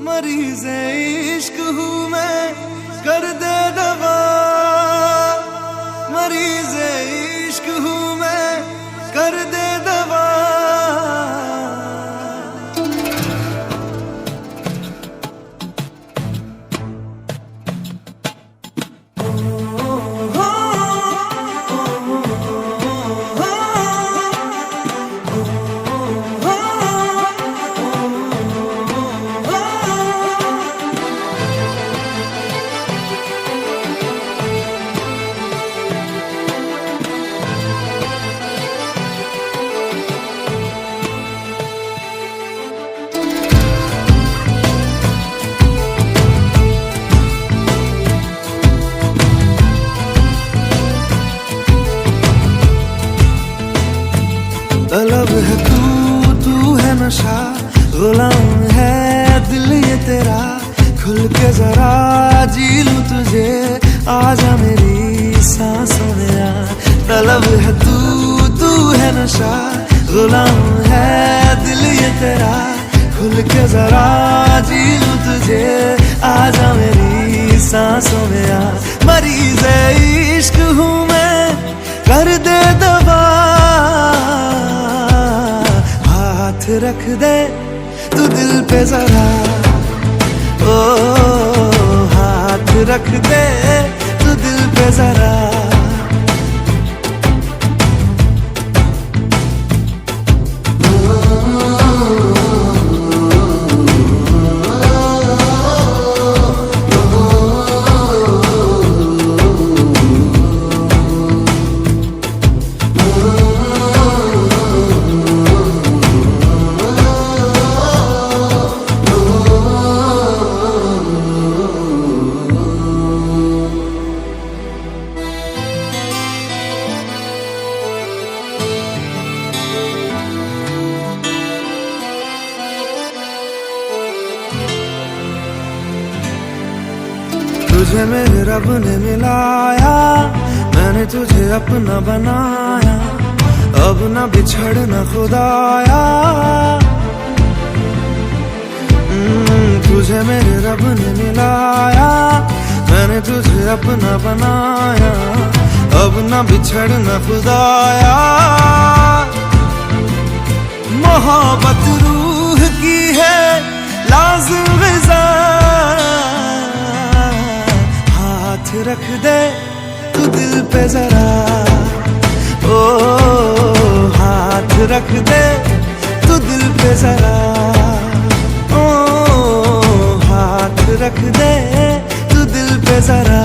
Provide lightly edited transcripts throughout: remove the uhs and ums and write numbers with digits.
मरीज़े इश्क हूँ मैं, कर दे दवा। मरीज़े इश्क हूँ मैं, कर दे दवा। तलब है तू है नशा, गुलाम है दिल ये तेरा। खुल के जरा जी लूं तुझे, आजा मेरी सांसों में आ। तलब है तू है नशा, गुलाम है दिल ये तेरा। खुल के जरा जी लूं तुझे, आजा मेरी सांसों में आ। मरीज़े इश्क हूँ मैं, कर दे दवा। हाथ रख दे तू दिल पे जरा, ओ हाथ रख दे तू दिल पे जरा। तुझे मेरे रब ने मिलाया, मैंने तुझे अपना बनाया। अब न बिछड़ना खुदाया, तुझे मेरे रब ने मिलाया। मैंने तुझे अपना बनाया, अब न बिछड़ना खुदाया। मोहब्बत रूह की है लाज़िम ग़िज़ा। हाथ रख दे तू दिल पे जरा, ओ हाथ रख दे तू दिल पे जरा। ओ हाथ रख दे तू दिल पे जरा।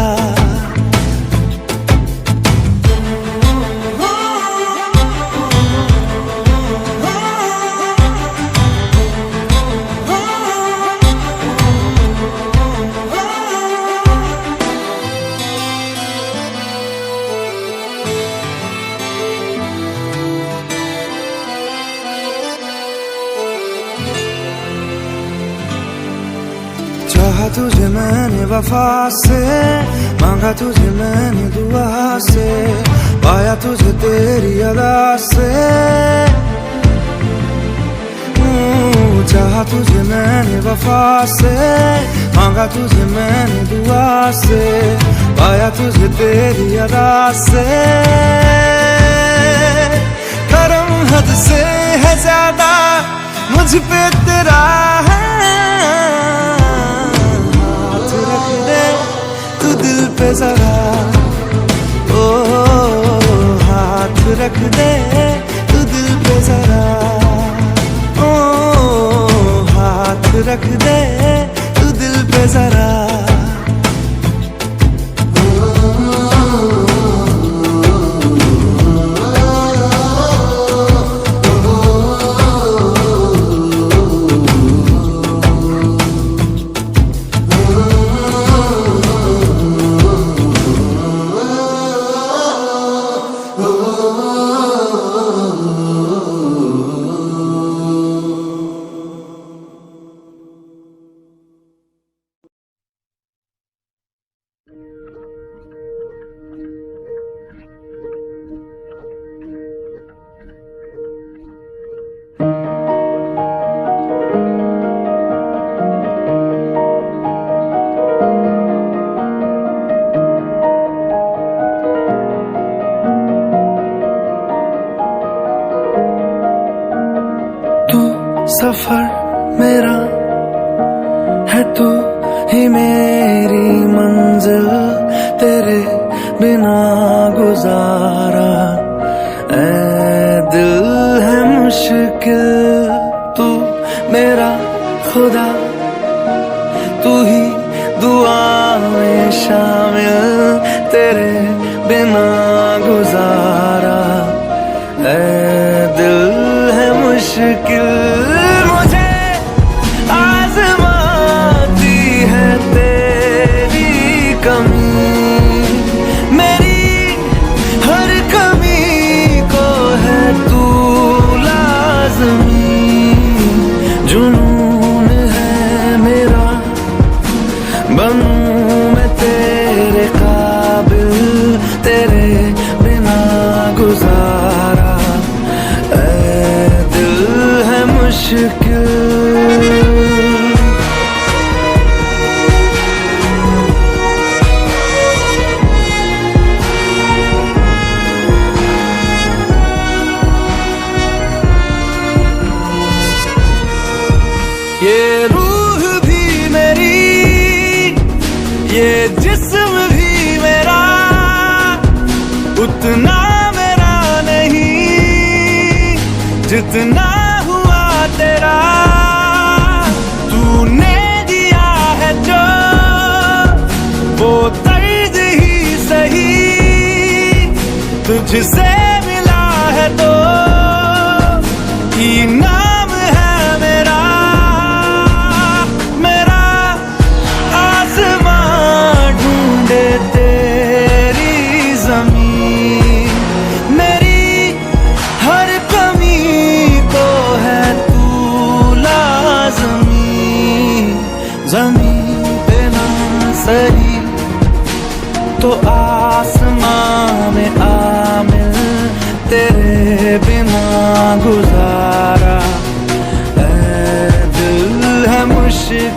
चाहा तुझे मैंने वफा से, मांगा तुझे मैंने दुआ से। पाया तुझे तेरी अदा से, चाहा तुझे मैंने वफा से। मांगा तुझे मैंने दुआ से, पाया तुझे तेरी अदा से। करम हद से है ज्यादा मुझ पे तेरा है। दिल पे जरा, ओ हाथ रख दे तू दिल पे जरा। ओ हाथ रख दे तू दिल पे जरा। सफर मेरा है तू ही मेरी मंजिल, तेरे बिना गुजारा ऐ दिल है मुश्किल। तू मेरा खुदा, तू ही दुआ में शामिल, तेरे बिना गुजारा ऐ दिल है मुश्किल। मुझे आज़माती है तेरी कमी, मेरी हर कमी को है तू लाज़मी। जुनून है मेरा, बनूं मैं तेरे काबिल, तेरे बिना गुजारा ऐ दिल है मुश्किल। ये रूह भी मेरी, ये जिस्म भी मेरा, उतना मेरा नहीं जितना हुआ तेरा। तूने दिया है जो वो तर्ज ही सही, तुझसे मिला है तो इनाम है मेरा। मेरा आसमां ढूंढे तेरी ज़मीन, मेरी हर कमी को है तू लाज़मी। ज़मीन पे ना सही तो आसमां में आमिल, तेरे बिना गुजारा ऐ दिल है मुश्किल।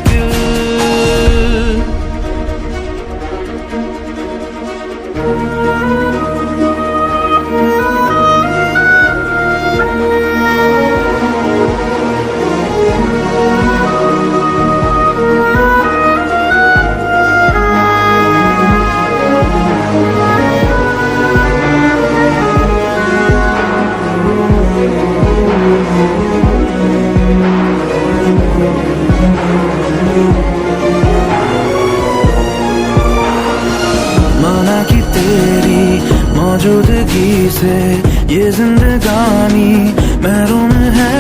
माना कि तेरी मौजूदगी से ये जिंदगानी महरूम है,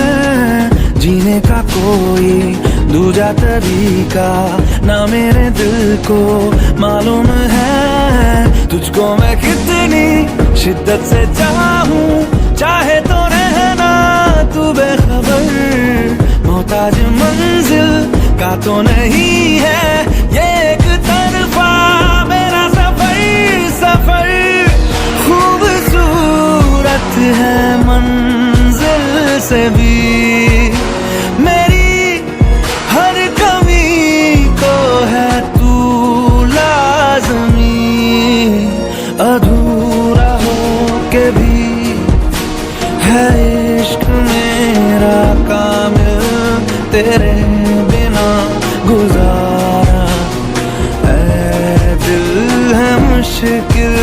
जीने का कोई दूजा तरीका ना मेरे दिल को मालूम है। तुझको मैं कितनी शिद्दत से चाहूं, चाहे तो रहना तू बेखबर। मोहताज मंजिल का तो नहीं है ये एक तरफा मेरा सफर। सफर खूबसूरत है मंजिल से भी, मेरी हर कमी को है तू लाज़मी। अधूरा हो के भी है इश्क मेरा कामिल, तेरे बिना गुजारा ऐ दिल है मुश्किल।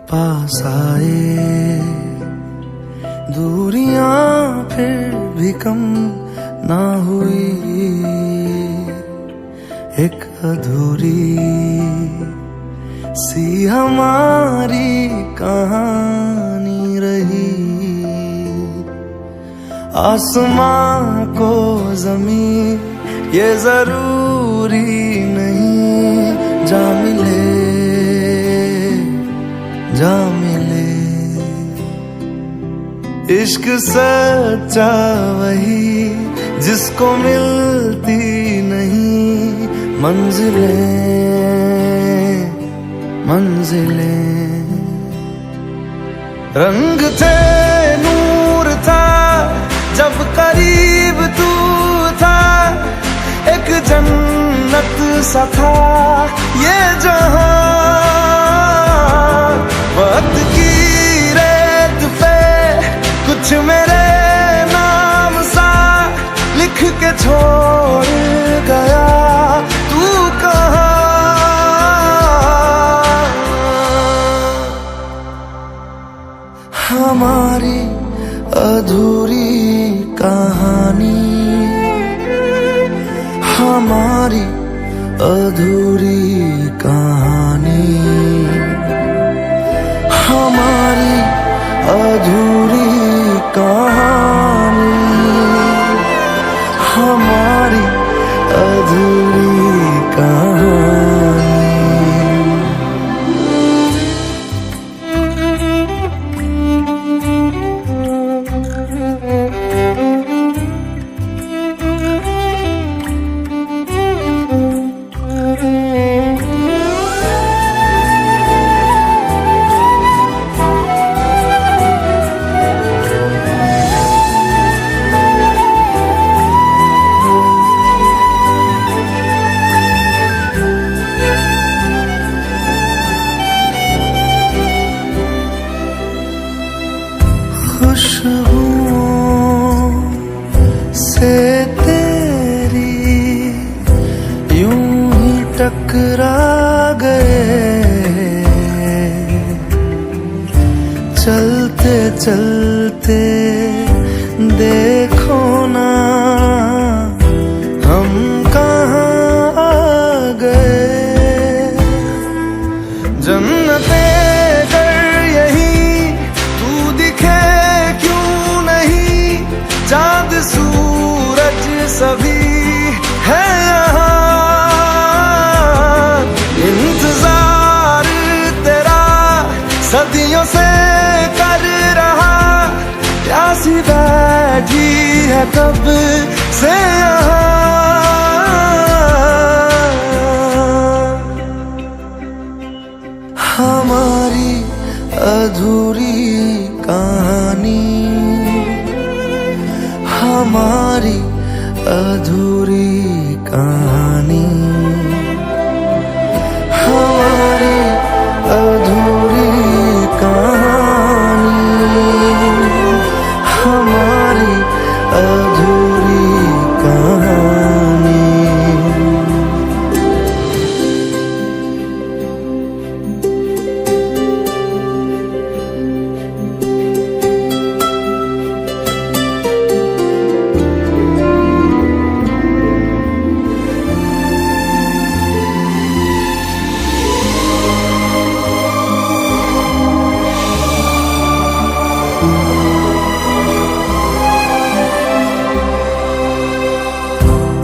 पास आए दूरियां फिर भी कम ना हुई, एक अधूरी सी हमारी कहानी रही। आसमां को ज़मीं ये जरूरी नहीं, जा मिले जा मिले। इश्क सच्चा वही जिसको मिलती नहीं मंजिलें मंजिलें। रंग थे नूर था जब करीब तू था, एक जन्नत सा था ये जहां। वक्त की रेत पे कुछ मेरे नाम सा लिख के छोड़ गया तू कहाँ। हमारी अधूरी कहानी, हमारी अधूरी कहानी, हमारी अधूरी कहानी, हमारी अधूरी कहानी। खुशबुओं से तेरी यूं ही टकरा गए, चलते चलते देखो ना हम कहाँ आ गए। जन्नते चाँद सूरज सभी है यहाँ, इंतजार तेरा सदियों से कर रहा, प्यासी बैठी है कब से यहाँ। हमारी अधूरी कहानी, हमारी अधूरी कहानी, हमारी अधूरी कहानी, हमारी अधूरी कहानी।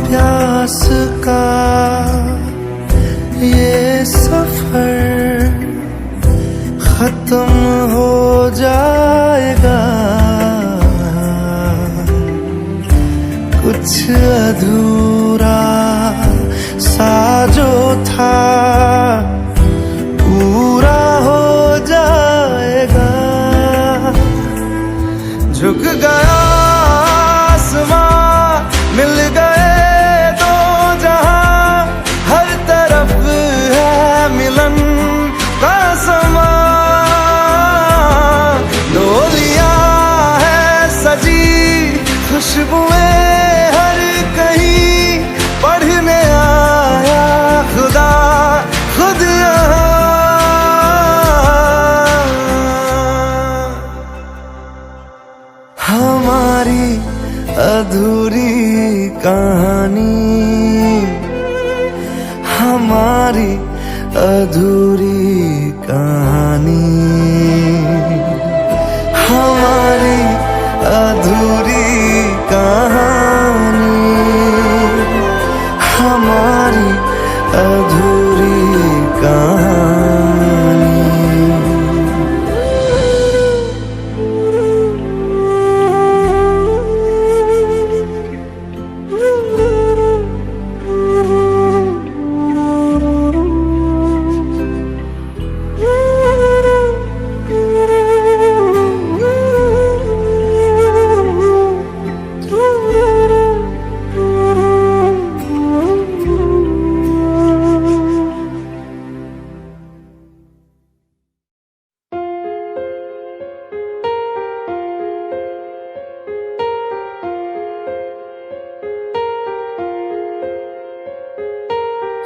प्यास का ये सफर खत्म हो जाएगा, कुछ अधूरा सा जो था पूरा हो जाएगा। झुक गया आसमां मिल गए दो जहां, हर तरफ है मिलन का समा। डोलियां है सजी खुशबुएं हर कहीं,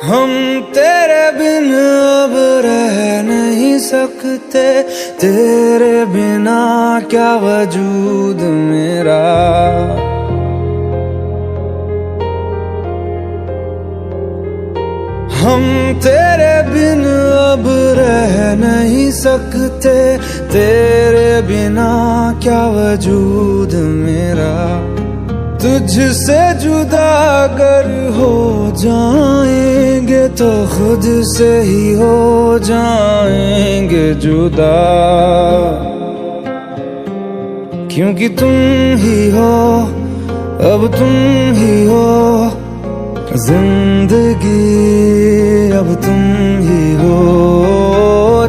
हम तेरे बिन अब रह नहीं सकते, तेरे बिना क्या वजूद मेरा। हम तेरे बिन अब रह नहीं सकते, तेरे बिना क्या वजूद मेरा। तुझसे जुदा अगर हो जाएंगे तो खुद से ही हो जाएंगे जुदा, क्योंकि तुम ही हो, अब तुम ही हो जिंदगी, अब तुम ही हो।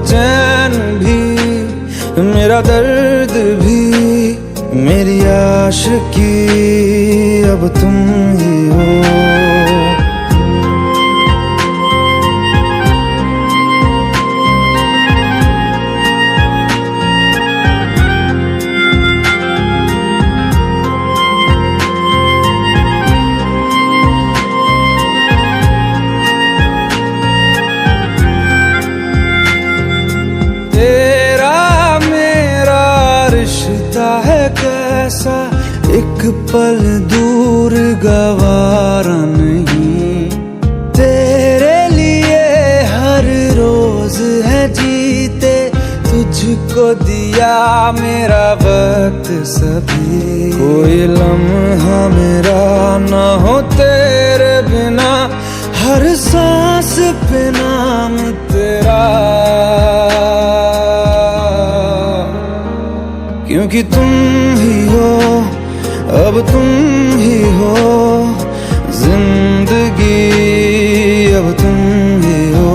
चैन भी मेरा दर्द भी मेरी आशिकी, अब तुम ही हो। कैसा एक पल दूर गवारा नहीं, तेरे लिए हर रोज है जीते, तुझको दिया मेरा वक्त सभी। कोई लम्हा मेरा ना हो तेरे बिना, हर सांस पे नाम तेरा, क्योंकि तुम ही हो, अब तुम ही हो जिंदगी, अब तुम ही हो।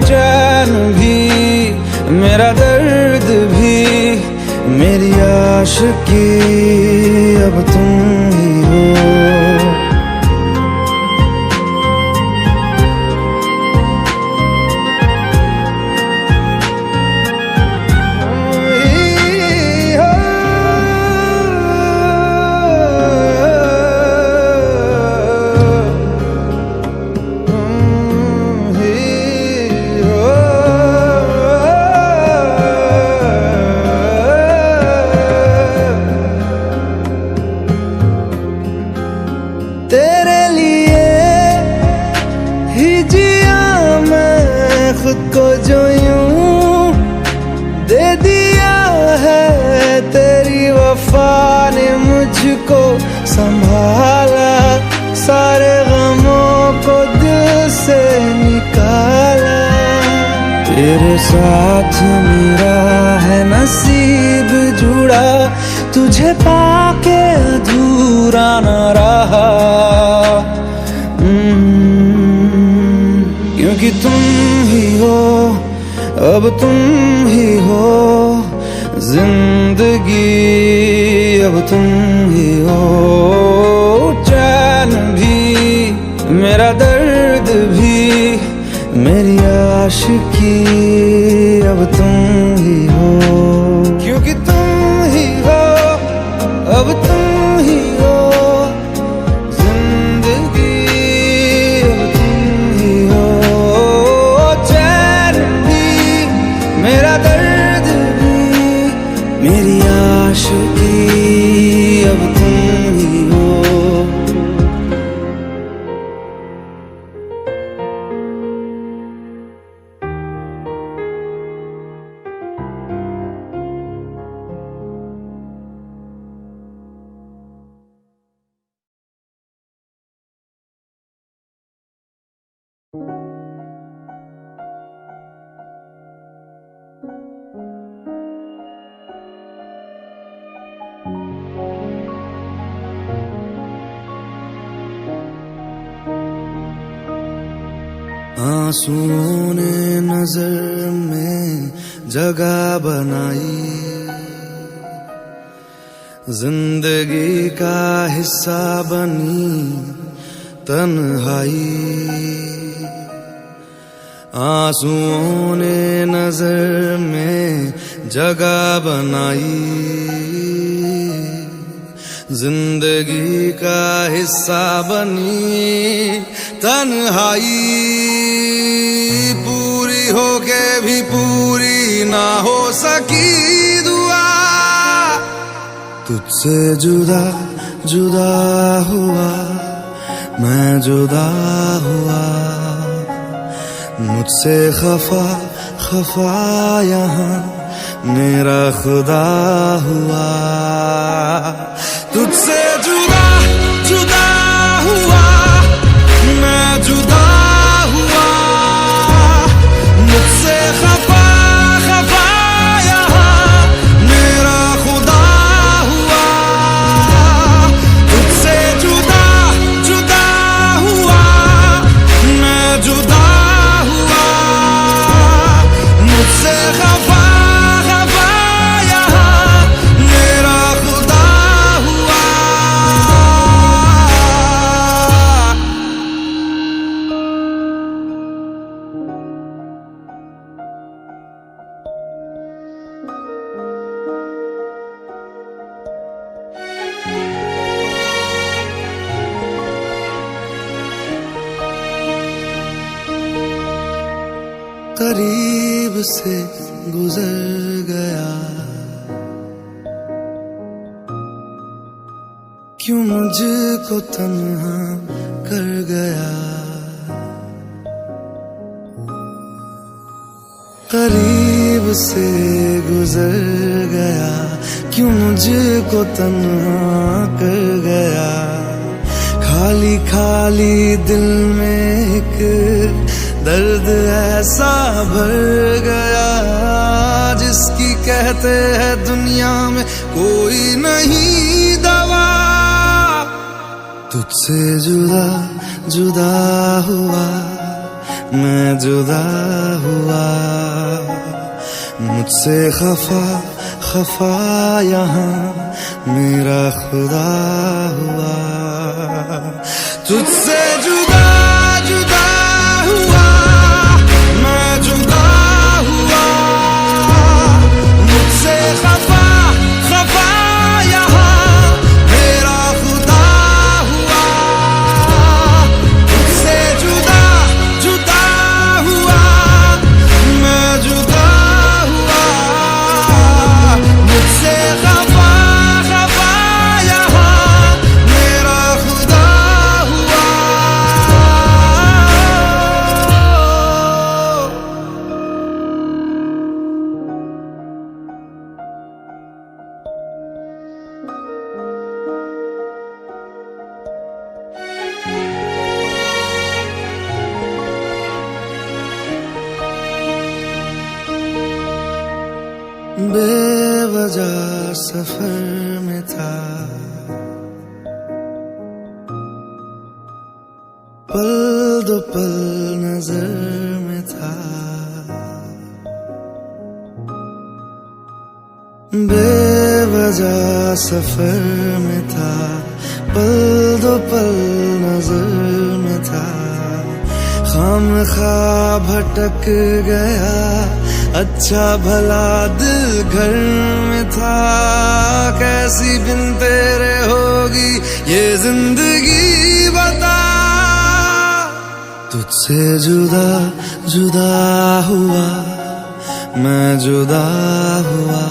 चैन भी मेरा दर्द भी मेरी आशिकी, अब तुम ही हो। तेरे लिए ही जिया मैं खुद को, जो यूं दे दिया है तेरी वफा ने मुझको संभाला, सारे गमों को दिल से निकाला। तेरे साथ मेरा है नसीब जुड़ा, तुझे पाके अधूरा न रहा, क्योंकि तुम ही हो, अब तुम ही हो जिंदगी, अब तुम ही हो। चैन भी मेरा दर्द भी मेरी आशिकी, अब तुम ही हो, क्योंकि तुम ही हो, अब तुम ही हो जिंदगी, अब तुम ही हो। चैन भी मेरा दर्द भी मेरी आशिकी, अब तुम ही हो। आंसुओं ने नजर में जगह बनाई, जिंदगी का हिस्सा बनी तन्हाई। आंसुओं ने नजर में जगह बनाई, जिंदगी का हिस्सा बनी तन्हाई पूरी होके भी पूरी ना हो सकी दुआ, तुझसे जुदा जुदा हुआ मैं जुदा हुआ, मुझसे खफा खफा यहाँ मेरा खुदा हुआ, तुझसे जुदा जुदा हुआ मैं जुदा हुआ, मुझसे खफा खफा यहाँ मेरा खुदा हुआ, तुझसे जुदा जुदा हुआ मैं जुदा हुआ, मुझसे खफा खफा यहाँ मेरा खुदा हुआ। करीब से गुजर गया क्यों मुझको तन्हा कर गया, करीब से गुजर गया क्यों मुझको तन्हा कर गया, खाली खाली दिल में एक दर्द ऐसा भर गया जिसकी कहते हैं दुनिया में कोई नहीं दवा, तुझसे जुदा जुदा हुआ मैं जुदा हुआ, मुझसे खफा खफा यहाँ मेरा खुदा हुआ, तुझसे जुदा जुदा हुआ मैं जुदा हुआ, मुझसे खफा खफा यहाँ मेरा खुदा हुआ, मुझसे जुदा जुदा हुआ मैं जुदा हुआ, मुझसे खफा खफा यहाँ मेरा खुदा हुआ। बेवजह सफर में था पल दो पल नजर में था, बेवजह सफर में था पल दो पल नजर में था, खामखा भटक गया अच्छा भला दिल घर में था, कैसी बिन तेरे होगी ये जिंदगी बता, तुझसे जुदा जुदा हुआ मैं जुदा हुआ,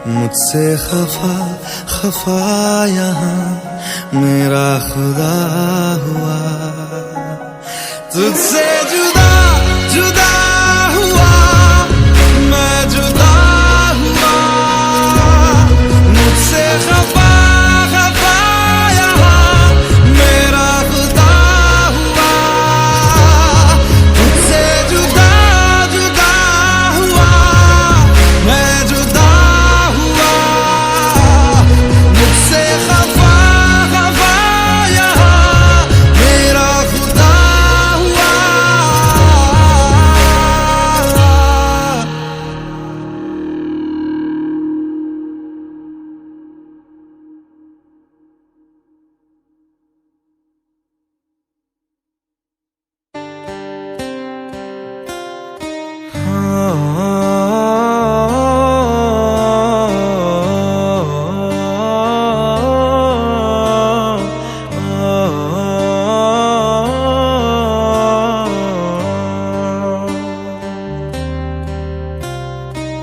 मुझसे खफा खफा यहाँ मेरा खुदा हुआ, तुझसे जुदा जुदा हुआ मैं जुदा हुआ, मुझसे खफा खफा यहाँ मेरा खुदा हुआ, तुझसे जुदा जुदा हुआ मैं जुदा हुआ, मुझसे खफा खफा यहाँ मेरा खुदा हुआ।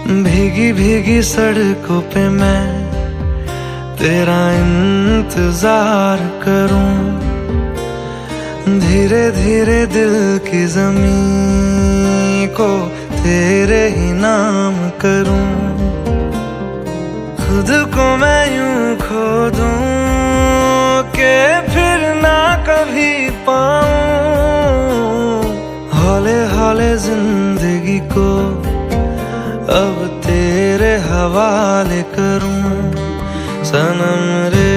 भीगी भीगी सड़कों पे मैं तेरा इंतजार करूं, धीरे धीरे दिल की ज़मीं को तेरे ही नाम करूं। खुद को मैं यूं खो दूं कि फिर ना कभी पाऊं, हौले हौले जिंदगी को अब तेरे हवाले करूं। सनम रे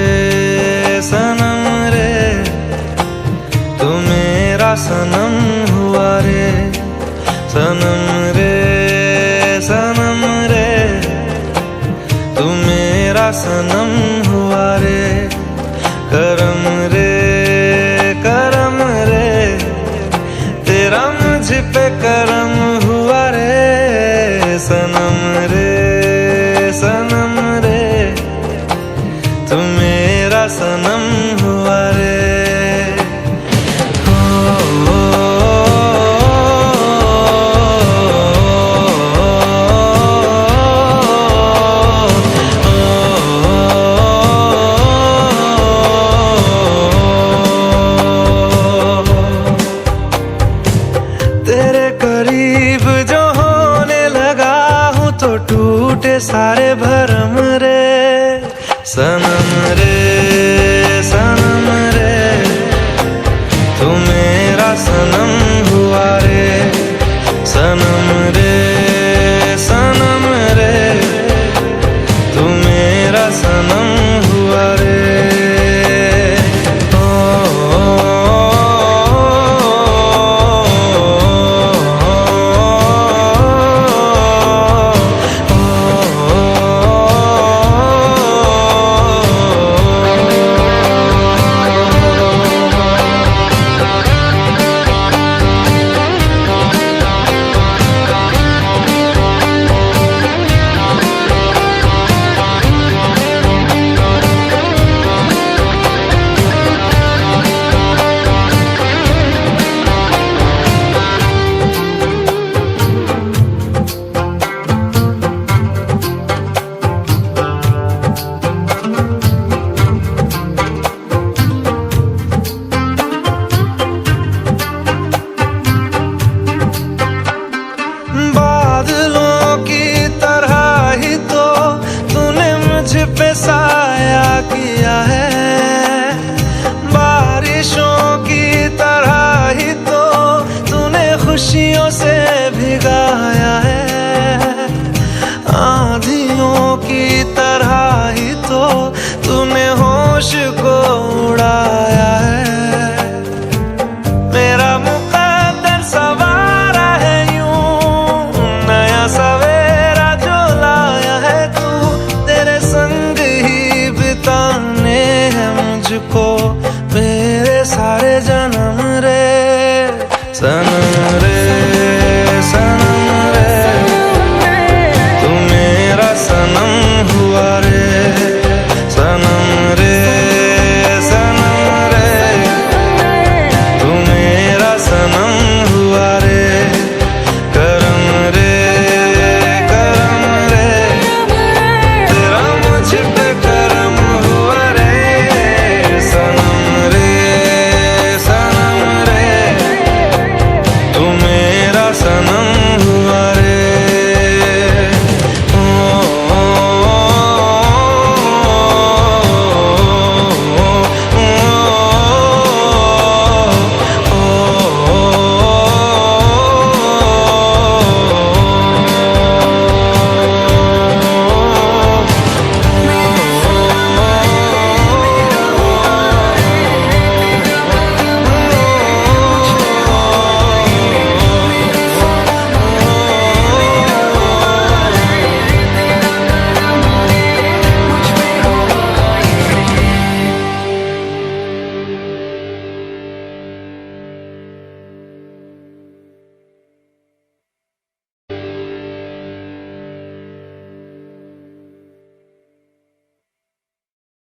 तू मेरा सनम हुआ रे, सनम रे तू मेरा सनम हुआ रे। करम रे तेरा मुझ पे करम हुआ रे। सनम रे तू मेरा सनम हुआ रे। तेरे करीब जो होने लगा हूँ तो टूटे सारे भरम रे। सनम रे तू मेरा सनम हुआ रे। सनम रे तू मेरा सनम हुआ रे। पे साया किया है, बारिशों की तरह ही तो तूने खुशियों से भिगाया है। आंधियों की तरह ही तो तूने होश को उड़ाया है। मेरा मुकद्दर सवारा है यूं, नया सवेरा जो लाया है तू। तेरे संग ही बिताने हैं मुझको मेरे सारे जन्म रे। सनम रे तू मेरा सनम हुआ रे। सनम रे तू मेरा सनम हुआ रे। करम रे तेरा मुझ पे करम हुआ रे। सनम रे तू मेरा सनम हुआ रे।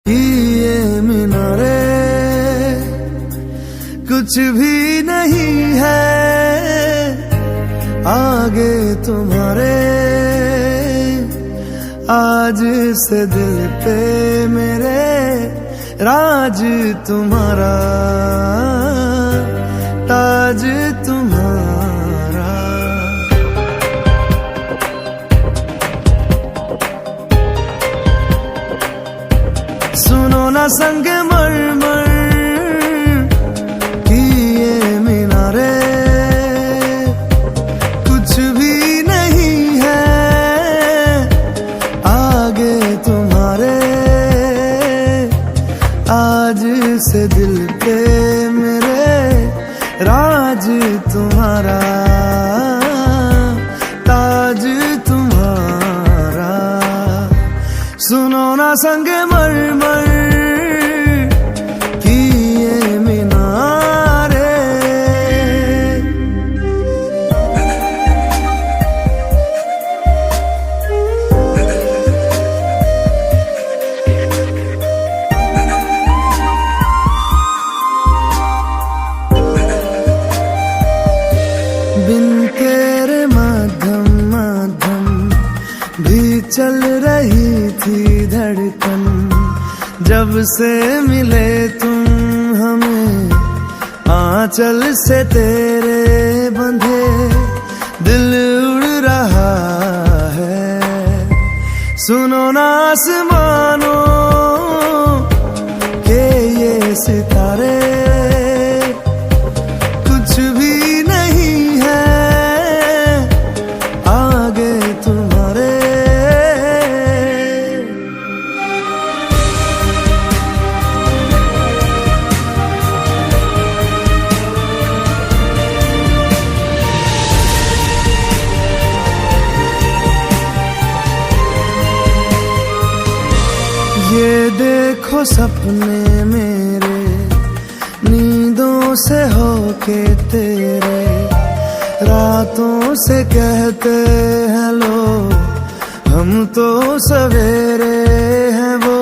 ये मीनारे कुछ भी नहीं है आगे तुम्हारे, आज से दिल पे मेरे राज तुम्हारा, ताज तुम्हारा। सुनो ना संग मरमर की ये मीनारे, कुछ भी नहीं है आगे तुम्हारे। आज से दिल पे मेरे राज तुम्हारा, ताज तुम्हारा। सुनो ना संग मरमर की ये मीनारे। बिन तेरे माध्यम माध्यम भी चल रही थी धड़कन। जब से मिले तुम हमें आंचल से तेरे बंधे, दिल उड़ रहा है। सुनो ना आसमानों के ये सितारे, कुछ भी नहीं है आगे तुम्हारे। ये देखो सपने मेरे नींदों से होके तेरे, रातों से कहते हैं लोग हम तो सवेरे हैं। वो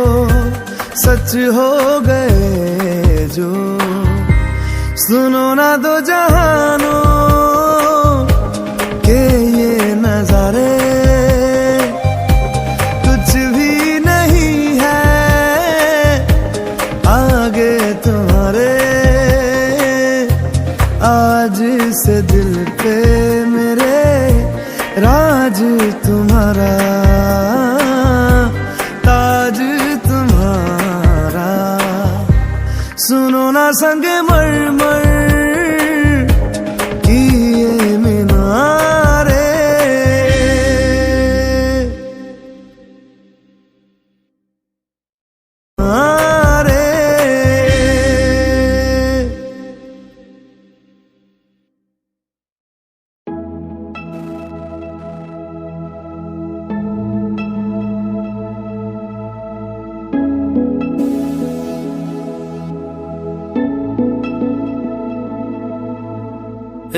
सच हो गए जो, सुनो ना दो जहानों के ये नजारे, कुछ भी नहीं है आगे तुम्हारे। आज से दिल पे मेरे राज तुम्हारा, ताज तुम्हारा। सुनो ना संग मरमर की ये मीनारे।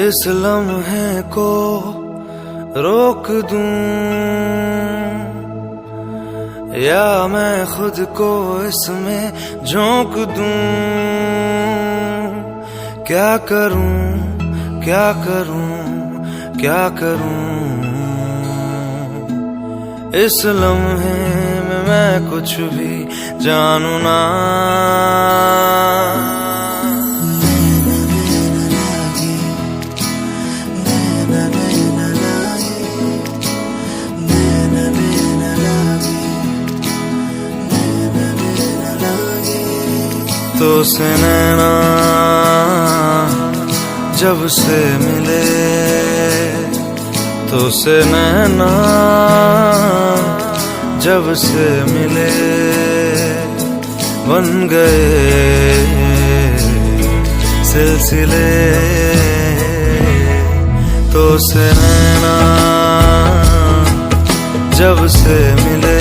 इस लम्हे को रोक दूं या मैं खुद को इसमें झोंक दूं। क्या करूं क्या करूं क्या करूं, इस लम्हे में मैं कुछ भी जानू ना। तो से नैना जब से मिले, तो से नैना जब से मिले, बन गए सिलसिले। तो से नैना जब से मिले,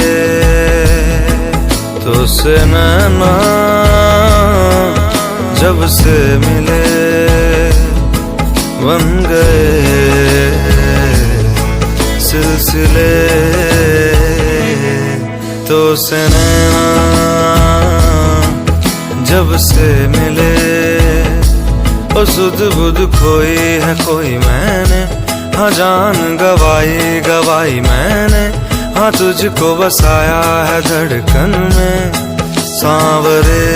तो से नैना जब से मिले, बन गए सिलसिले। तो से नैना जब से मिले, ओ सुध बुध खोई है कोई मैंने, हाँ जान गवाई गवाई मैंने, हाँ तुझको बसाया है धड़कन में सांवरे।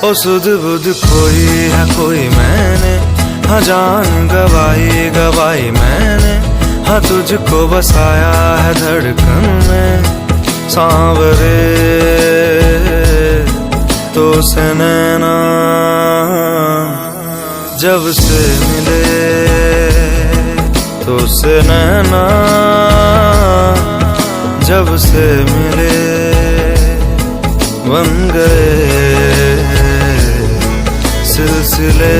ओ सुध बुध खोई है कोई मैंने, हाँ जान गवाई मैंने। हाँ तुझको बसाया है धड़कन में सांवरे। तो से नैना जब से मिले, तो से नैना जब से मिले, बन गए सिलसिले।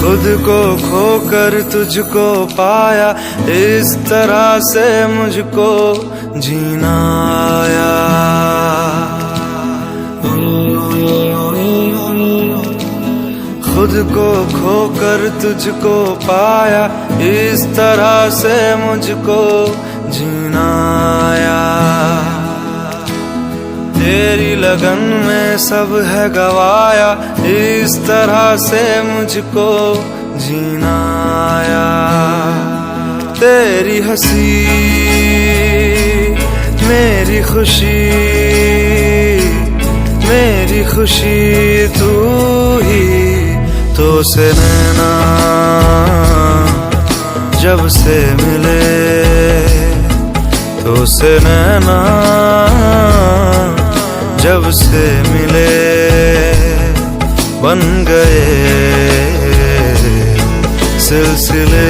खुद को खोकर तुझको पाया, इस तरह से मुझको जीना आया। खुद को खोकर तुझको पाया, इस तरह से मुझको जीना आया। तेरी लगन में सब है गवाया, इस तरह से मुझको जीना आया। तेरी हंसी मेरी खुशी तू ही। तो से नैना जब से मिले, तो से नैना जब से मिले, बन गए सिलसिले।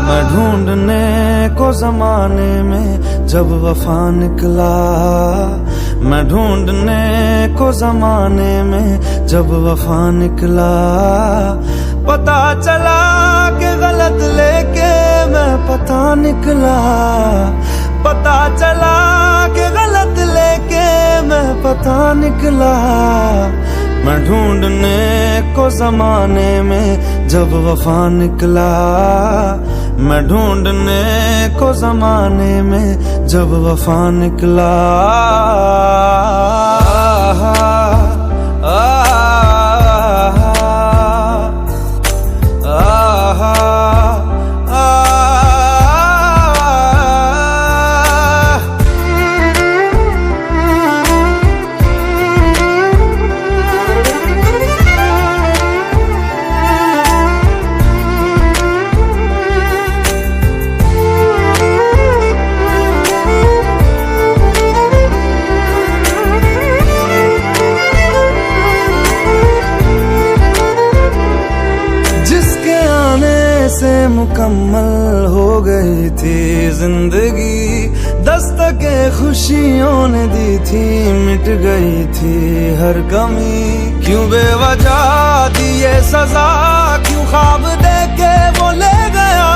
मैं ढूंढने को जमाने में जब वफा निकला, मैं ढूंढने को जमाने में जब वफा निकला। पता चला कि गलत लेके मैं पता निकला, पता चला कि गलत लेके मैं पता निकला। मैं ढूंढने को जमाने में जब वफा निकला, मैं ढूंढने को जमाने में जब वफा निकला। से मुकम्मल हो गई थी जिंदगी, दस्तके खुशियों ने दी थी, मिट गई थी हर कमी। क्यों बेवजह दिए सजा, क्यों ख्वाब देके वो ले गया।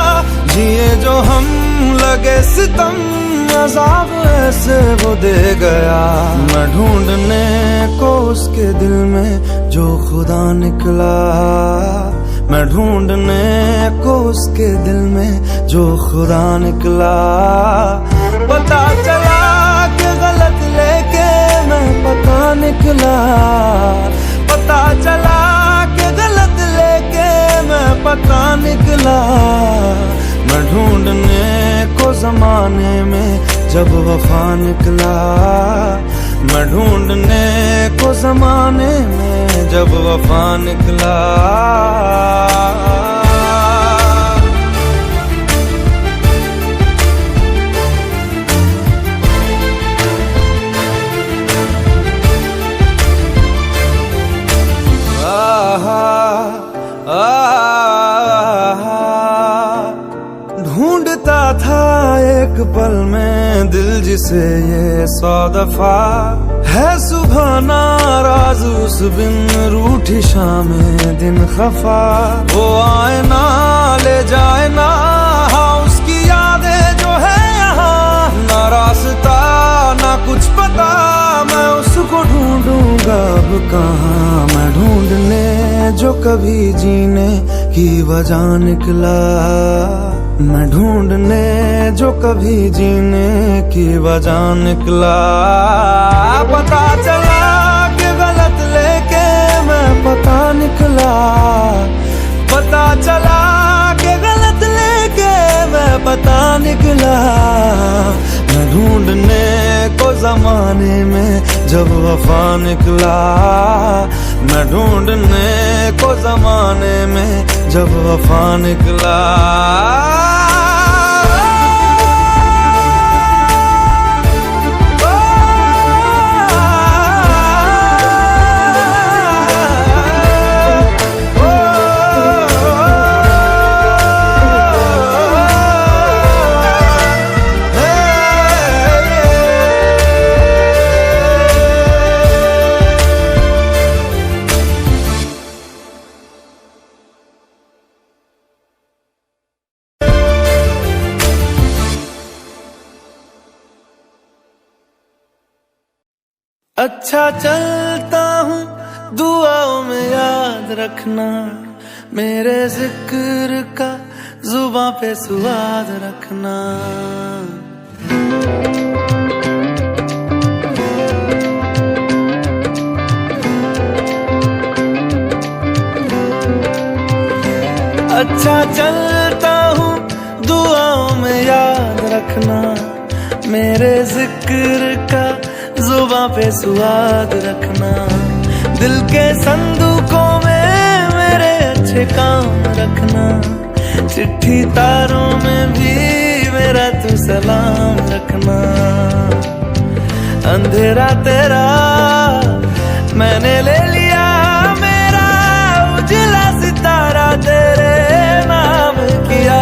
जिए जो हम लगे सितम, अज़ाब ऐसे वो दे गया। मैं ढूंढने को उसके दिल में जो खुदा निकला, मैं ढूंढने को उसके दिल में जो खुदा निकला। पता चला कि गलत लेके मैं पता निकला, पता चला कि गलत लेके मैं पता निकला। मैं ढूंढने को जमाने में जब वफा निकला, मैं ढूंढने को जमाने में जब वफा निकला। ढूंढता था एक पल में दिल जिसे ये 100 दफा, है सुबह नाराज उस बिन रूठी शामें दिन खफा। वो आए ना ले जाए ना हाँ उसकी यादें जो है यहाँ, ना रास्ता ना कुछ पता मैं उसको ढूंढूंगा अब कहाँ। मैं ढूंढने जो कभी जीने की वजह निकला, मैं ढूंढने जो कभी जीने की वजह निकला। पता चला कि गलत लेके मैं पता निकला, पता चला कि गलत लेके मैं पता निकला। मैं ढूंढने को जमाने में जब वफा निकला, मैं ढूंढने को जमाने में जब वफा निकला। अच्छा चलता हूँ दुआओं में याद रखना, मेरे जिक्र का जुबां पे स्वाद रखना। अच्छा चलता हूँ दुआओं में याद रखना, मेरे जिक्र का जुबां पे स्वाद रखना। दिल के संदूकों में मेरे अच्छे काम रखना, चिट्ठी तारों में भी मेरा तू सलाम रखना। अंधेरा तेरा मैंने ले लिया, मेरा उजला सितारा तेरे नाम किया।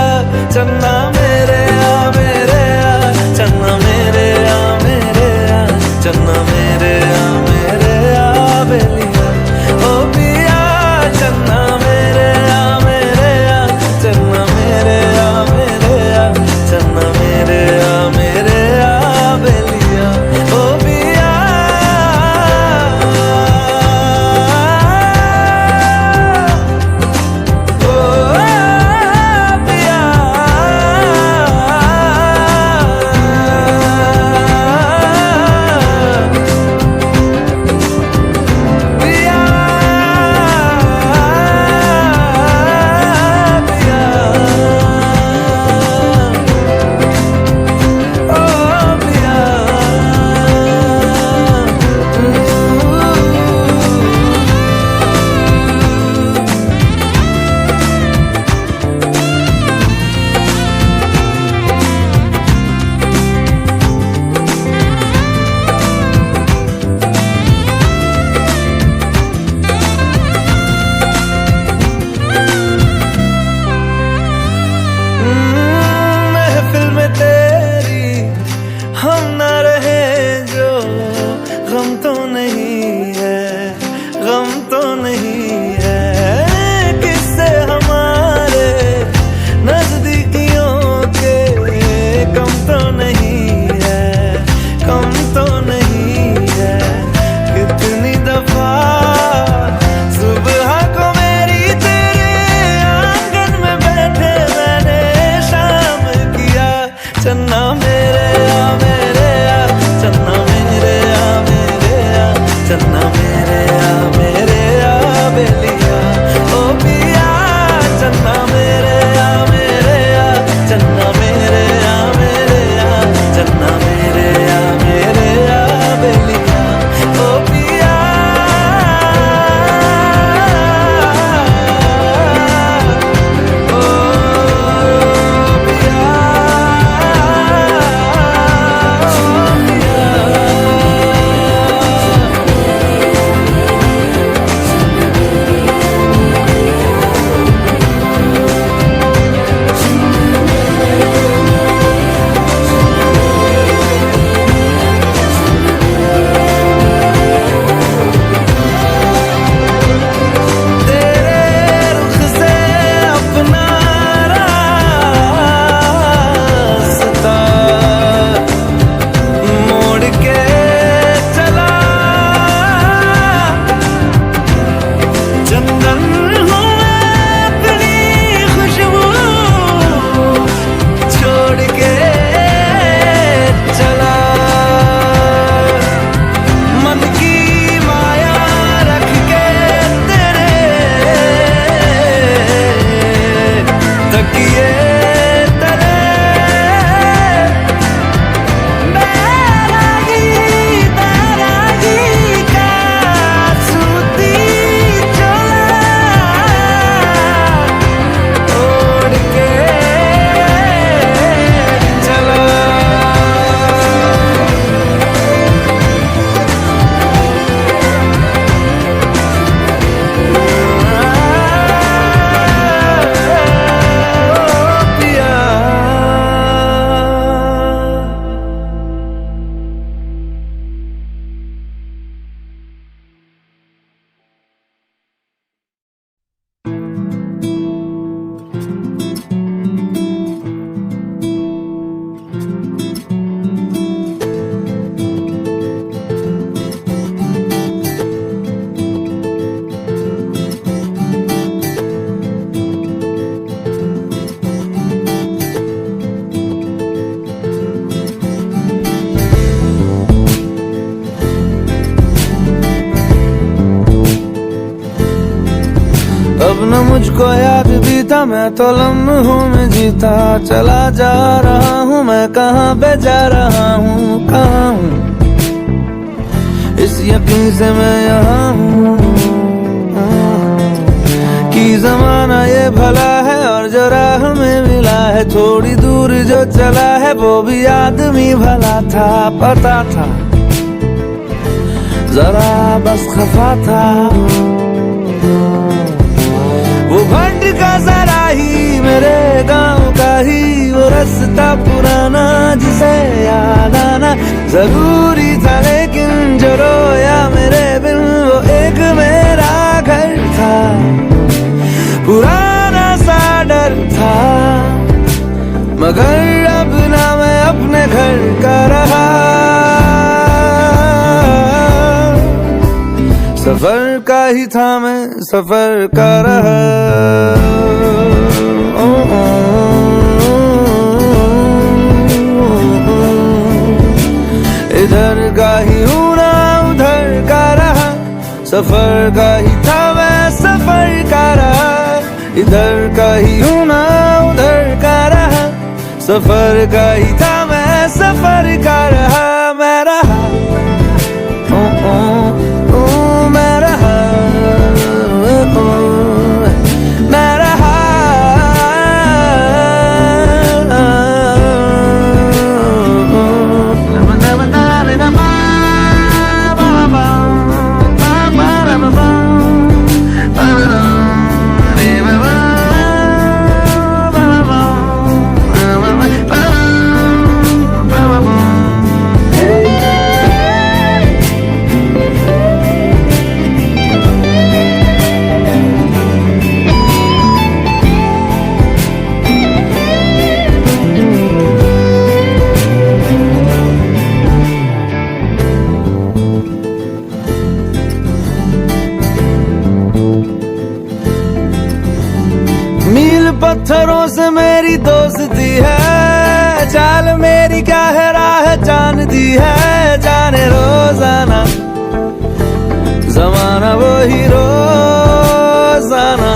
चन्ना मेरे आ मेरे आ, चन्ना मेरे आ मेरे आ, चन्ना मेरे आ मेरे आ बेलिया ओ पिया। चन्ना मेरे आ मेरे आ, चन्ना मेरे आ मेरे आ, चन्ना मेरे आ मेरे आ बेलिया ओ पिया। चन्ना मेरे आ मेरे आ न मुझको याद भी था, मैं तो लम्हों में जीता चला जा रहा हूँ। मैं कहाँ पे जा रहा हूँ, कहाँ हूँ, इस यकीन से मैं यहाँ हूँ कि जमाना ये भला है और जो राह में मिला है, थोड़ी दूर जो चला है वो भी आदमी भला था। पता था जरा बस खफा था, वो भंड का जरा ही मेरे गांव का ही वो रास्ता पुराना जिसे याद आना जरूरी था। लेकिन जो रोया मेरे बिन वो एक मेरा घर था, पुराना सा डर था, मगर अब ना मैं अपने घर का रहा। सफर का ही था मैं सफर का रहा। इधर का ही हूँ ना उधर का रहा, सफर का ही था मैं सफर का रहा। इधर का ही हूँ ना उधर का रहा, सफर का ही था मैं सफर का रहा। मैं रहा मैं रहा मैं रहा। पत्थरों से मेरी दोस्ती है, चाल मेरी क्या है राह जानती है। जाने रोजाना जमाना वो ही रोजाना,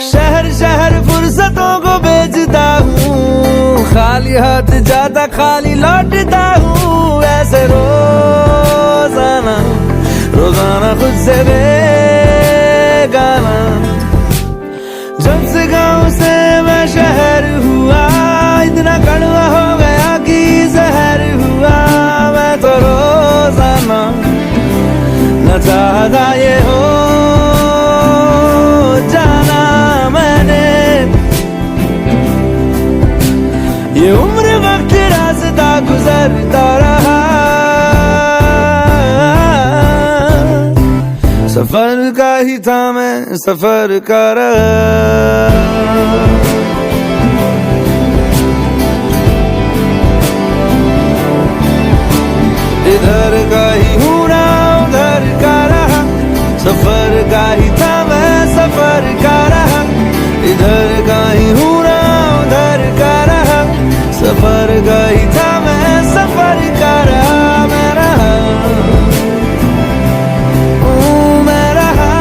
शहर शहर फुर्सतों को बेचता हूँ, खाली हाथ जाता खाली लौटता हूँ। ऐसे रोजाना रोजाना खुद से बेगाना, जब से गाँव से मैं शहर हुआ, इतना कड़वा हो गया कि जहर हुआ। मैं तो रोजाना न चाहता ये हो जाना मैंने, ये उम्र वक्त रास्ता गुजरता रहा। सफर का ही था मैं सफर का रहा। इधर का ही हूँ ना उधर का रहा, सफर का ही था मैं सफर का रहा। इधर का ही हूँ ना उधर का रहा, सफर का ही था मैं सफर का रहा। मैं रहा मैं रहा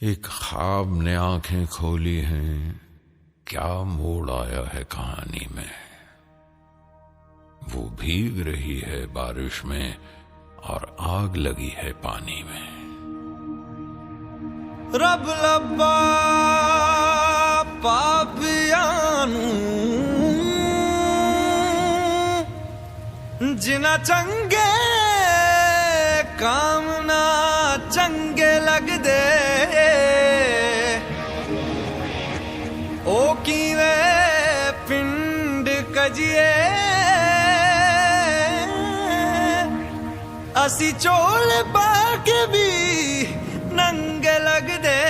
एक ख्वाब ने आंखें खोली हैं, क्या मोड़ आया है कहानी में। वो भीग रही है बारिश में और आग लगी है पानी में। रब लब्बा पापियानू जिना चंगे काम ना चंगे लगदे ओ कीवे पिंड कजिए असी चोल पाके भी नंगे लगदे।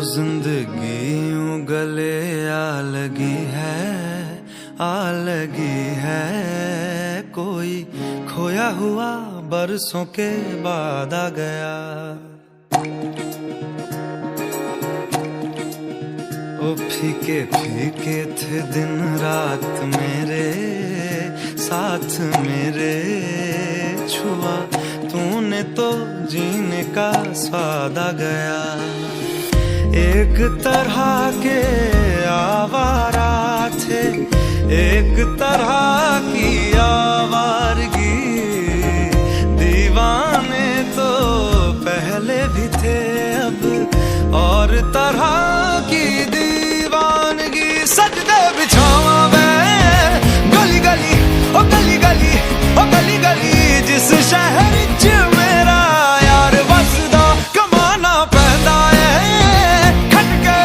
जिंदगी यूं गले आ लगी है कोई खोया हुआ बरसों के बाद आ गया। ओ फीके फीके थे दिन रात मेरे साथ मेरे छुआ तूने तो जीने का स्वाद आ गया। एक तरह के आवारा थे एक तरह की आवारगी दीवाने तो पहले भी थे अब और तरह की दीवानगी। सजदे बिछावा मैं गली गली ओ गली गली ओ गली गली जिस शहर च मेरा यार बसदा कमाना पैंदा है खटके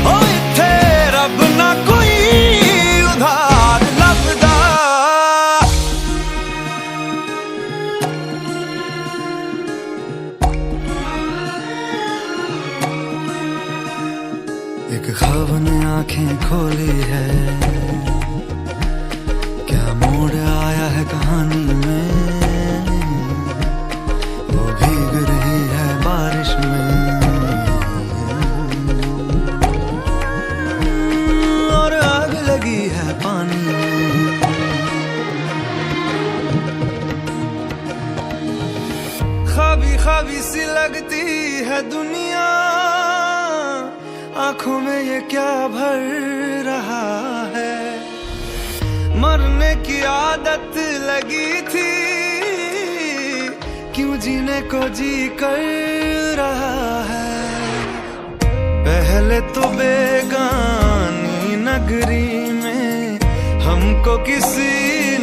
ओ इत्थे रब ना कोई उधार लभदा। एक ख्वाब ने आंखें खोली है, क्या मोड़ आया है कहानी में। वो भीग रही है बारिश में और आग लगी है पानी में। ख्वाबी ख्वाबी सी लगती है दुनिया आंखों में ये क्या भर रहा है। मरने की आदत लगी थी क्यों जीने को जी कर रहा है। पहले तो बेगानी नगरी में हमको किसी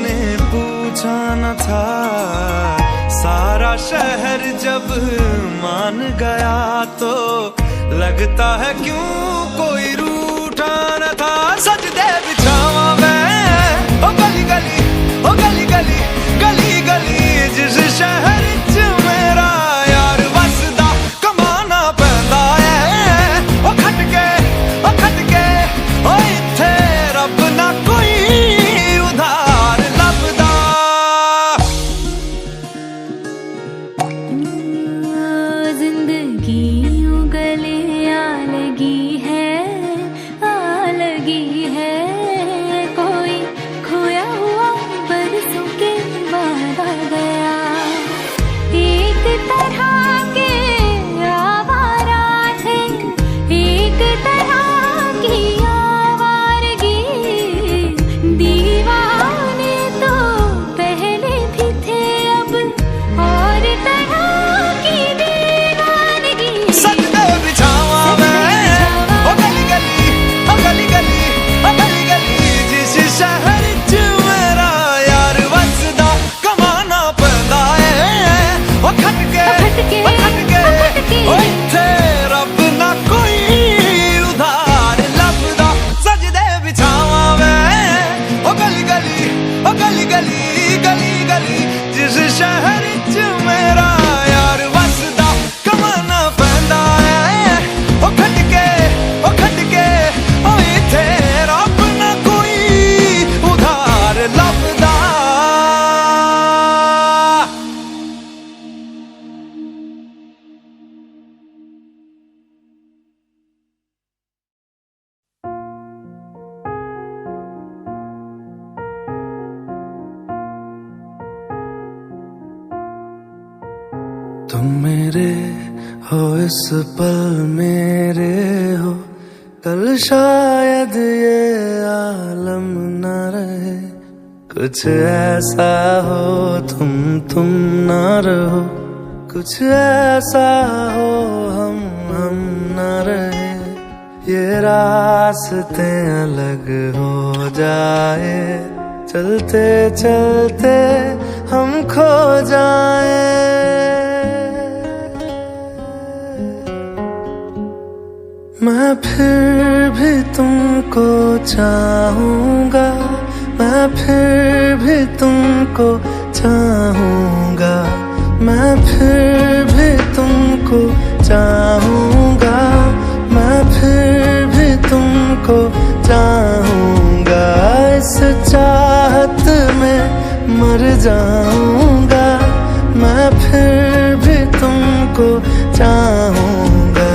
ने पूछा न था। सारा शहर जब मान गया तो लगता है क्यों कोई रूठा न था। सजदे बिछावा मैं ओ गली गली ओ गली गली गली गली जिस शहर च मेरा यार बसदा कमाना पैंदा है। ओ खटके ओ इत्थे रब ना कोई उधार लभदा। जिंदगी गले आ लगी है कोई खोया हुआ बरसों के बाद आ गया। एक तरह के आवारा थे एक तरह की आवारगी दीवाने तो पहले भी थे अब और तरह की दीवानगी। सजदे बिछावा मैं ओ गली गली ओ गली गली ओ गली गली जिस शहर च मेरा यार बसदा कमाना पैंदा है। ओ खटके ओ इत्थे रब ना कोई उधार लभदा। सजदे बिछावा मैं ओ गली गली तुम मेरे हो इस पल मेरे हो, कल शायद ये आलम न रहे। कुछ ऐसा हो तुम न रहो, कुछ ऐसा हो हम न रहे। ये रास्ते अलग हो जाए, चलते चलते हम खो जाए। मैं फिर भी तुमको चाहूंगा, मैं फिर भी तुमको चाहूंगा, मैं फिर भी तुमको चाहूंगा, मैं फिर भी तुमको चाहूंगा। इस चाहत में मर जाऊंगा, मैं फिर भी तुमको चाहूंगा।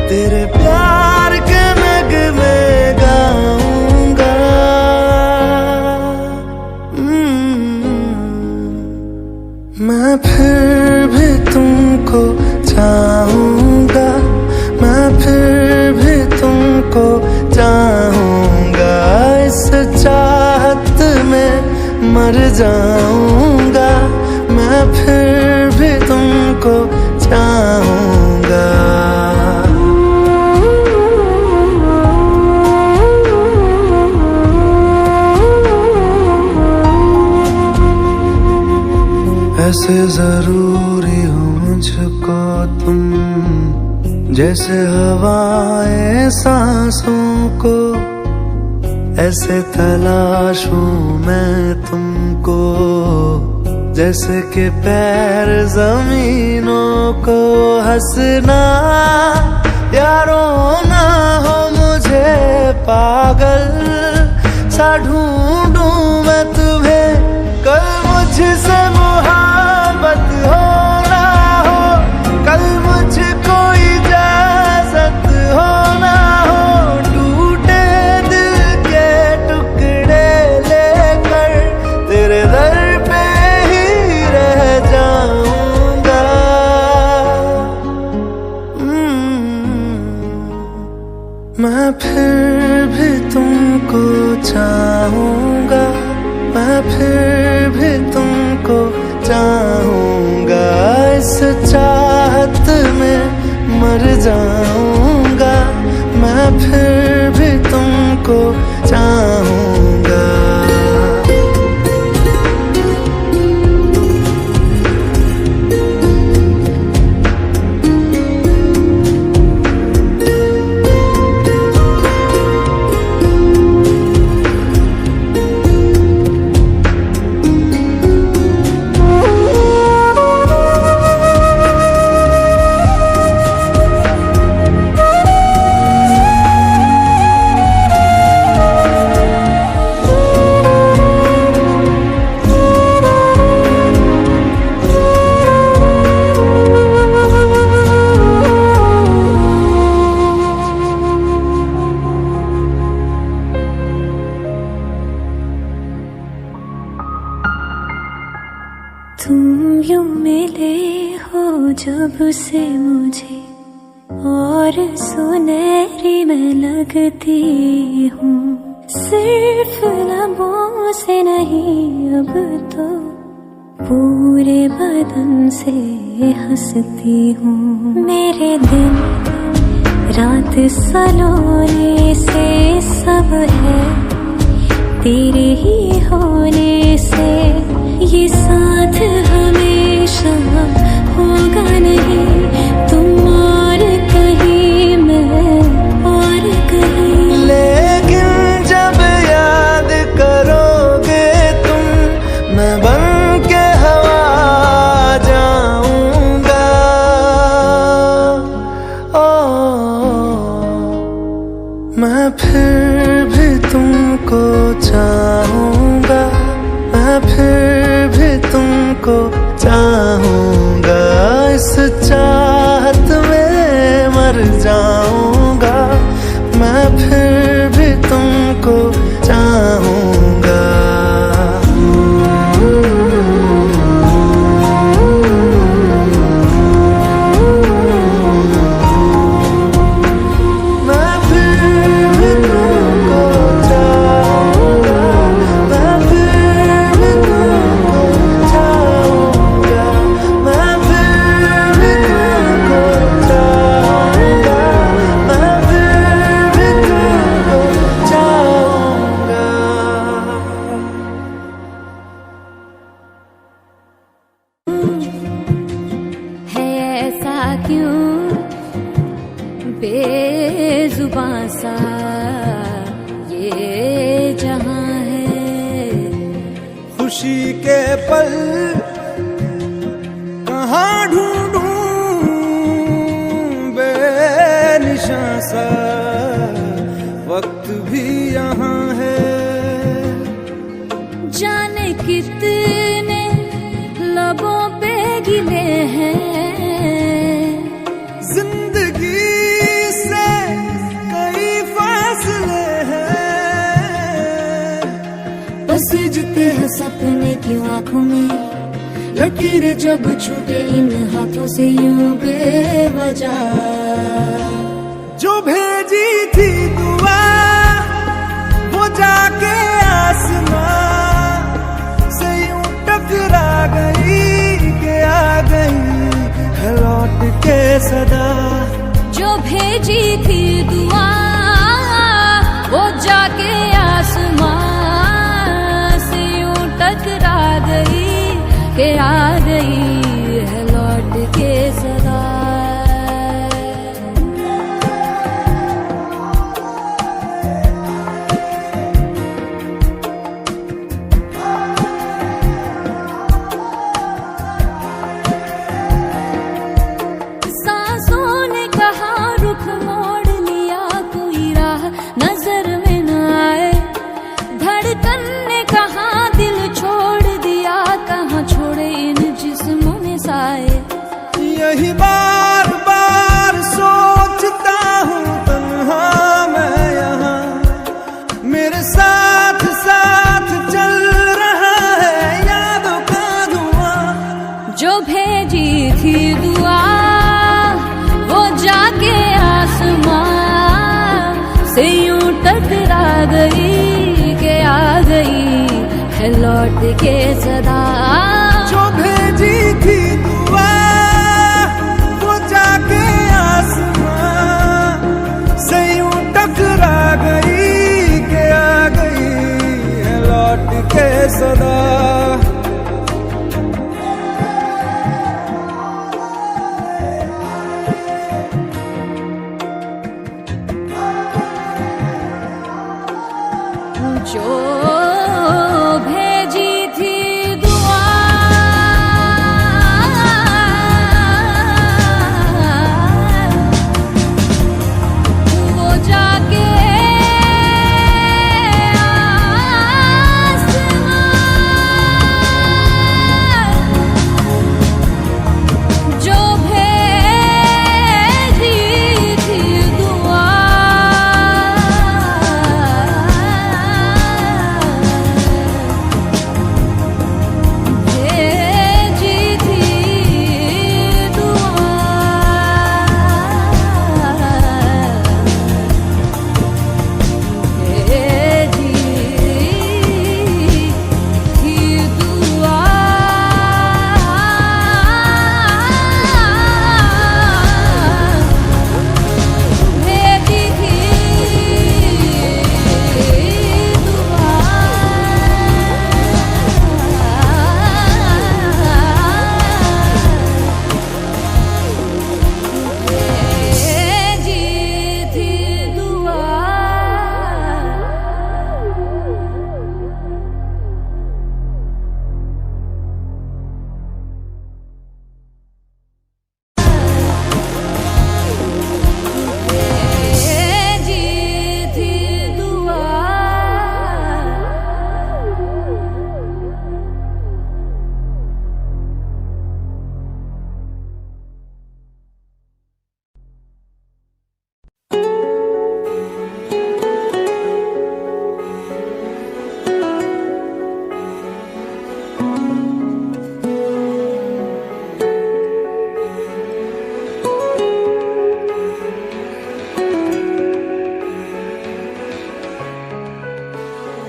तेरे प्यार के नगमे गाऊंगा। मैं फिर भी तुमको चाहूंगा, मैं फिर भी तुमको चाहूंगा। इस चाहत में मर जाऊंगा, मैं फिर भी तुमको चाहूंगा। ऐसे जरूरी हो मुझको तुम, जैसे हवाएं सांसों को। ऐसे तलाशूं मैं तुमको, जैसे कि पैर जमीनों को। हंसना या रोना हो मुझे पागल सा ढूंढूं मैं तुम्हें। कल मुझसे मोहब्बत हो ना हो, कल मुझको इजाजत हो ना हो। टूटे दिल के टुकड़े लेकर तेरे दर पे ही रह जाऊंगा। मैं फिर भी तुमको चाहूंगा, मैं फिर भी तुमको चाहूंगा। इस चाहत में मर जाऊंगा, मैं फिर भी तुमको चाहूंगा। तुम यूं मिले हो जब से मुझे, और सुनहरी मैं लगती हूँ। सिर्फ लबों से नहीं अब तो पूरे बदन से हंसती हूँ। मेरे दिन रात सलोने से सब है तेरे ही होने से। ये साथ हमेशा होगा नहीं, तुम और कहीं मैं और कहीं। लेकिन जब याद करोगे तुम, मैं बन के हवा जाऊंगा। मैं फिर भी तुमको चाहूंगा, मैं फिर भी तुमको चाहूंगा। इस मर जाऊंगा, मैं फिर भी तुमको चाहूंगा। क्यों बेजुबां सा ये जहां है, खुशी के पल कहाँ ढूंढूं, बेनिशां सा वक्त भी यहाँ है। जाने कितने लबों पे गिले हैं, सीजते हैं सपने की आंखों में, लकीरें जब छूटे इन हाथों से यूं बेवजह। जो भेजी थी दुआ वो जाके आसमां से यूं टकरा गई कि आ गई है लौट के सदा। जो भेजी थी दुआ वो जाके आसमां टकरा गई के आ गई है लौट के सदा। सांसों ने कहा रुख मोड़ लिया, कोई राह नजर में न आए। धड़कन ने कहा छोड़ दिया, कहाँ छोड़े इन जिस्मों में साए। यही बार बार सोचता हूँ तन्हा मैं यहाँ, मेरे साथ साथ चल रहा है यादों का धुआं। जो भेजी थी दुआ वो जाके आसमां से यूं टकरा गई के आ गई है लौट के सदा। जो भेजी थी दुआ वो जाके आसमां से यूं टकरा गई के आ गई है लौट के सदा। जो भेजी थी दुआ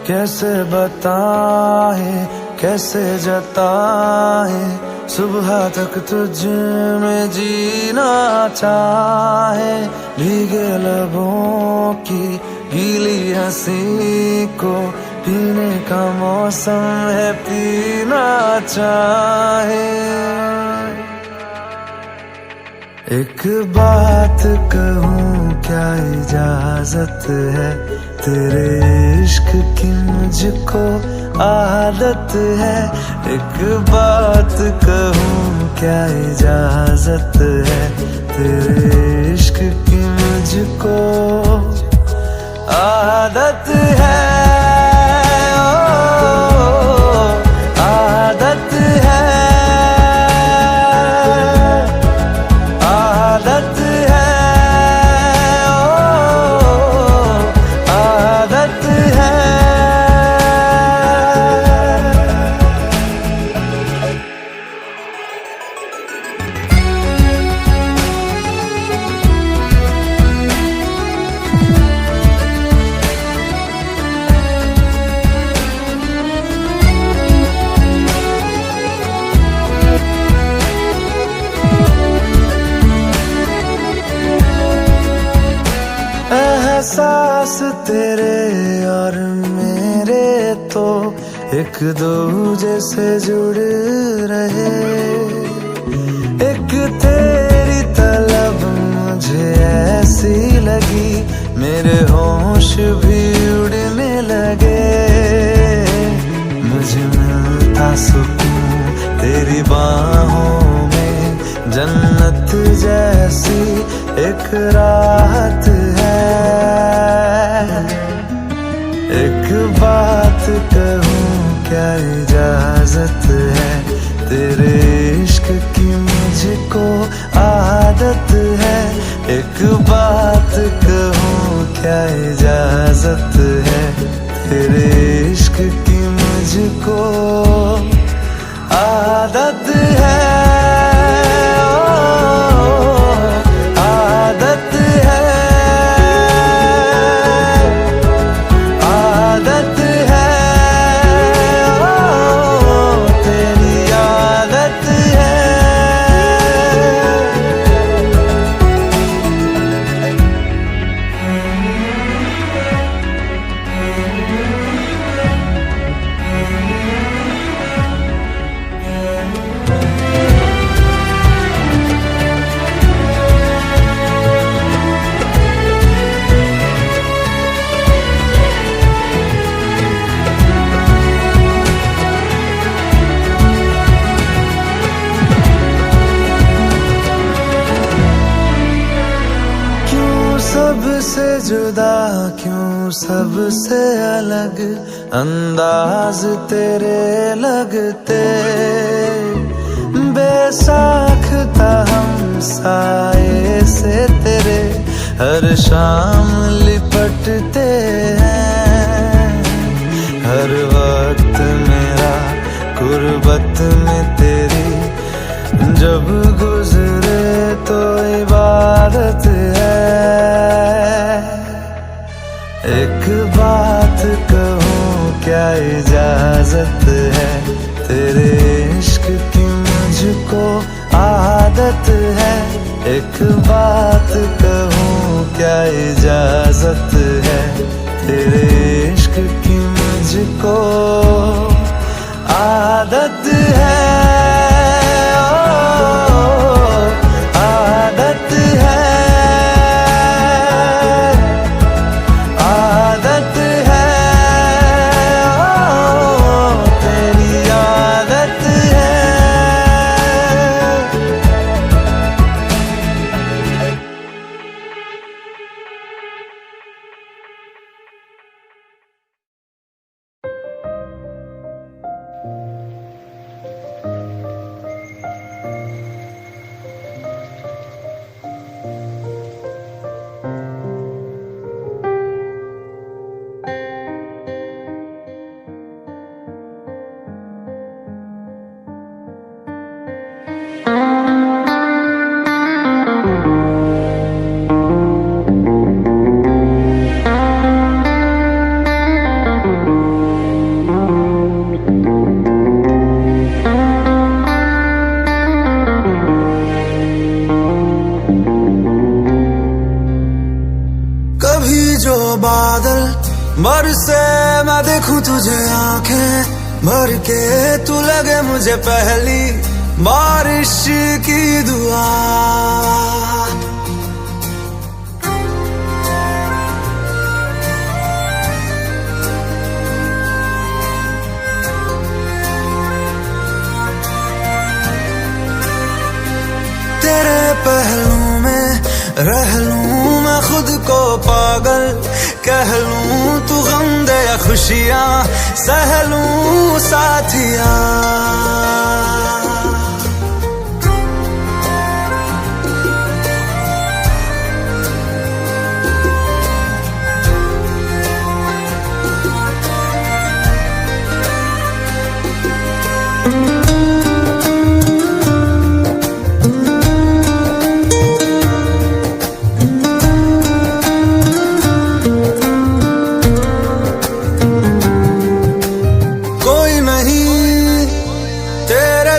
कैसे बताए कैसे जताए, सुबह तक तुझ में जीना चाहे। भीगे लबों की गीली हंसी को पीने का मौसम है, पीना चाहे। एक बात कहूँ क्या इजाजत है, तेरे इश्क की मुझको आदत है। एक बात कहूँ क्या इजाजत है, तेरे इश्क की मुझको आदत है। एहसास तेरे और मेरे तो एक दूजे से जुड़ रहे। एक तेरी तलब मुझे ऐसी लगी, मेरे होश भी उड़ने लगे। मुझे मिलता सुकून तेरी बाहों में, जन्नत जैसी एक राहत है। एक बात कहूँ क्या इजाजत है, तेरे इश्क की मुझको आदत है। एक बात कहूँ क्या इजाजत है, तेरे इश्क की मुझको आदत है। सबसे जुदा क्यों सबसे अलग अंदाज तेरे लगते। बेसाख्ता हम साए से तेरे हर शाम लिपटते हैं। हर वक्त मेरा गुर्बत में तेरी जब गुजरे तो इबादत है। एक बात कहूँ क्या इजाजत है, तेरे इश्क की मुझको आदत है। एक बात कहूँ क्या इजाजत है, तेरे इश्क की मुझको आदत है। बरसे मैं देखूं तुझे आंखें भर के, तू लगे मुझे पहली बारिश की दुआ। तेरे पहलू में रह लूं मैं खुद को पागल, कह लूं तू गम दे या खुशियां सह लूं साथिया।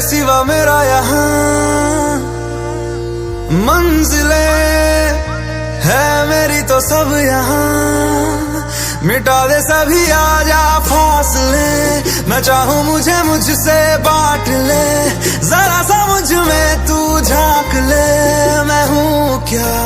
सिवा मेरा यहाँ मंजिलें है मेरी तो सब यहाँ, मिटा दे सभी आजा फासले, मैं चाहूँ मुझे मुझसे बांट ले, जरा सा मुझ में तू झांक ले, मैं हूँ क्या।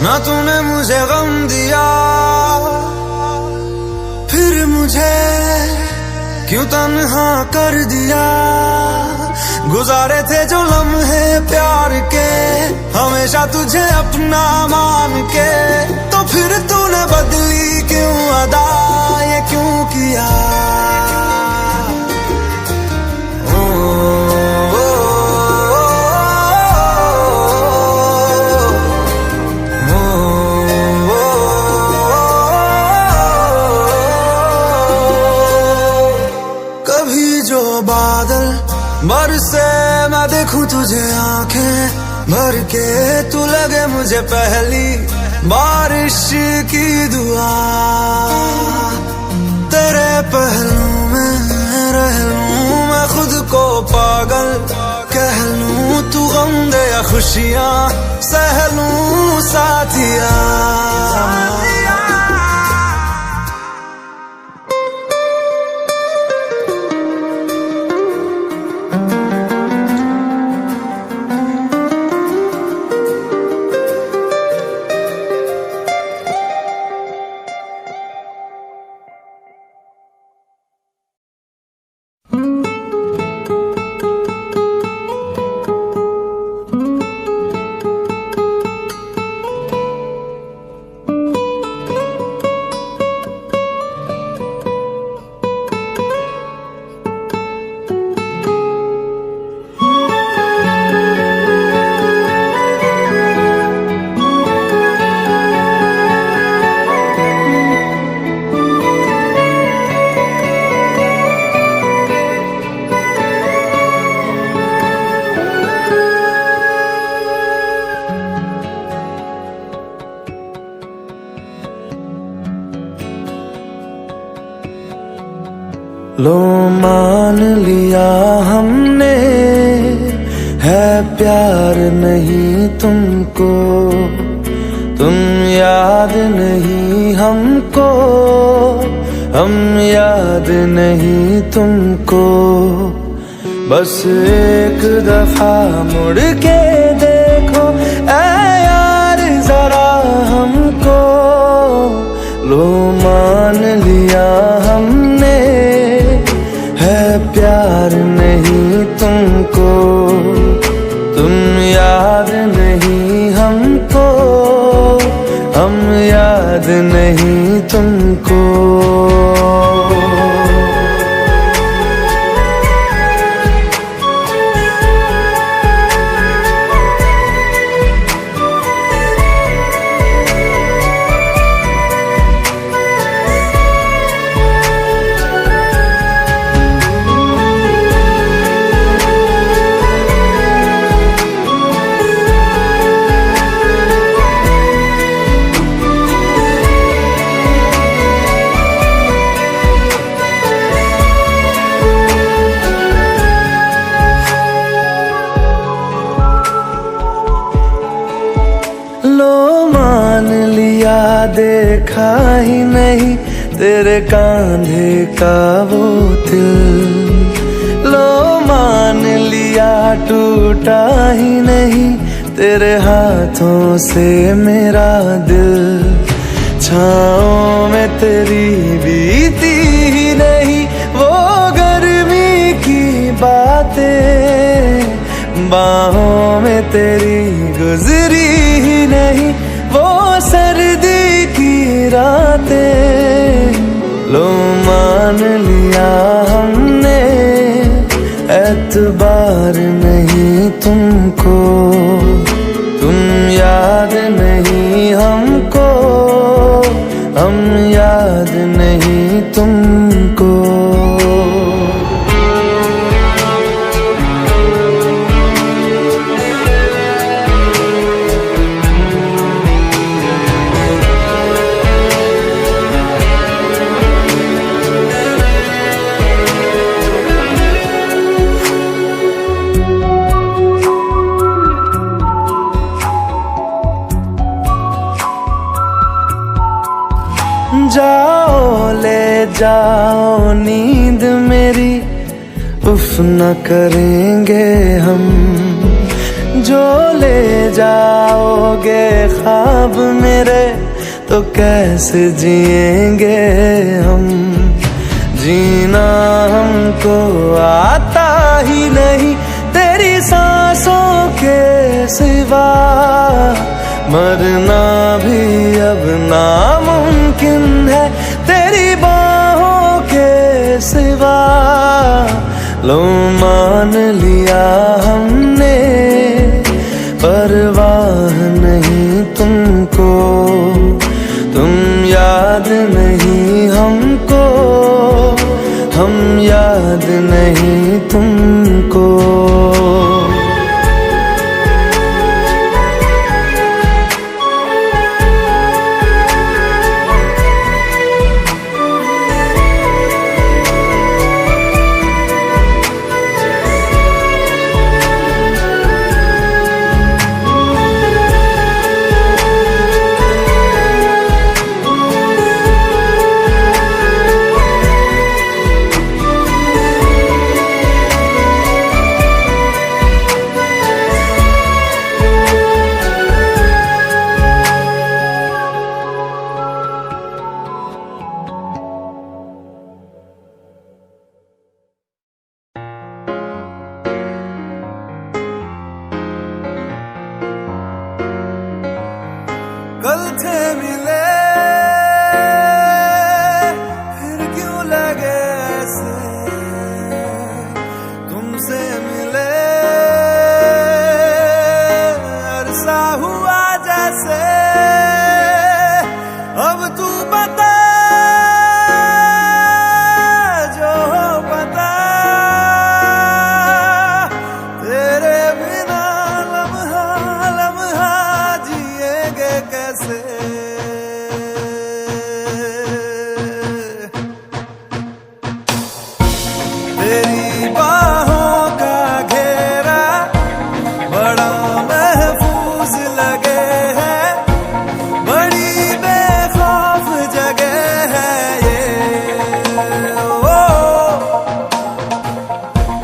ना तूने मुझे गम दिया, फिर मुझे क्यों तन्हा कर दिया। गुजारे थे जो लम्हे प्यार के, हमेशा तुझे अपना मान के, तो फिर तूने बदली क्यों अदा, ये क्यों किया। बादल बरसे मैं देखूं तुझे आंखें भर के, तू लगे मुझे पहली बारिश की दुआ। तेरे पहलू में रह लूं मैं खुद को पागल, कह लूं तू गम दे या खुशियां सह लूं साथिया। लो मान लिया हमने है प्यार नहीं तुमको, तुम याद नहीं हमको, हम याद नहीं तुमको। बस एक दफा मुड़ के देखो ऐ यार जरा हमको। लो मान लिया हमने है प्यार नहीं तुमको, तुम याद नहीं हमको, हम याद नहीं तुमको। देखा ही नहीं तेरे कांधे का वो तिल। लो मान लिया टूटा ही नहीं तेरे हाथों से मेरा दिल। छाँव में तेरी बीती ही नहीं वो गर्मी की बातें, बाहों में तेरी गुजरी ही नहीं वो सर्दी की रातें। लो मान लिया हमने एतबार नहीं तुमको, तुम याद नहीं हमको, हम याद नहीं तुमको। जाओ ले जाओ नींद मेरी, उफ न करेंगे हम। जो ले जाओगे ख्वाब मेरे तो कैसे जिएंगे हम। जीना हमको आता ही नहीं तेरी सांसों के सिवा, मरना भी अब नामुमकिन है तेरी बाहों के सिवा। लो मान लिया हमने परवाह नहीं तुमको, तुम याद नहीं हमको, हम याद नहीं तुमको। कल थे मिले फिर क्यों लगे ऐसे, तुमसे मिले अरसा हुआ जैसे। अब तू बता जो बता, तेरे बिना लम्हा लम्हा जिएंगे कैसे। तेरी बाहों का घेरा बड़ा महफूज लगे है, बड़ी बेखौफ जगह है ये। ओ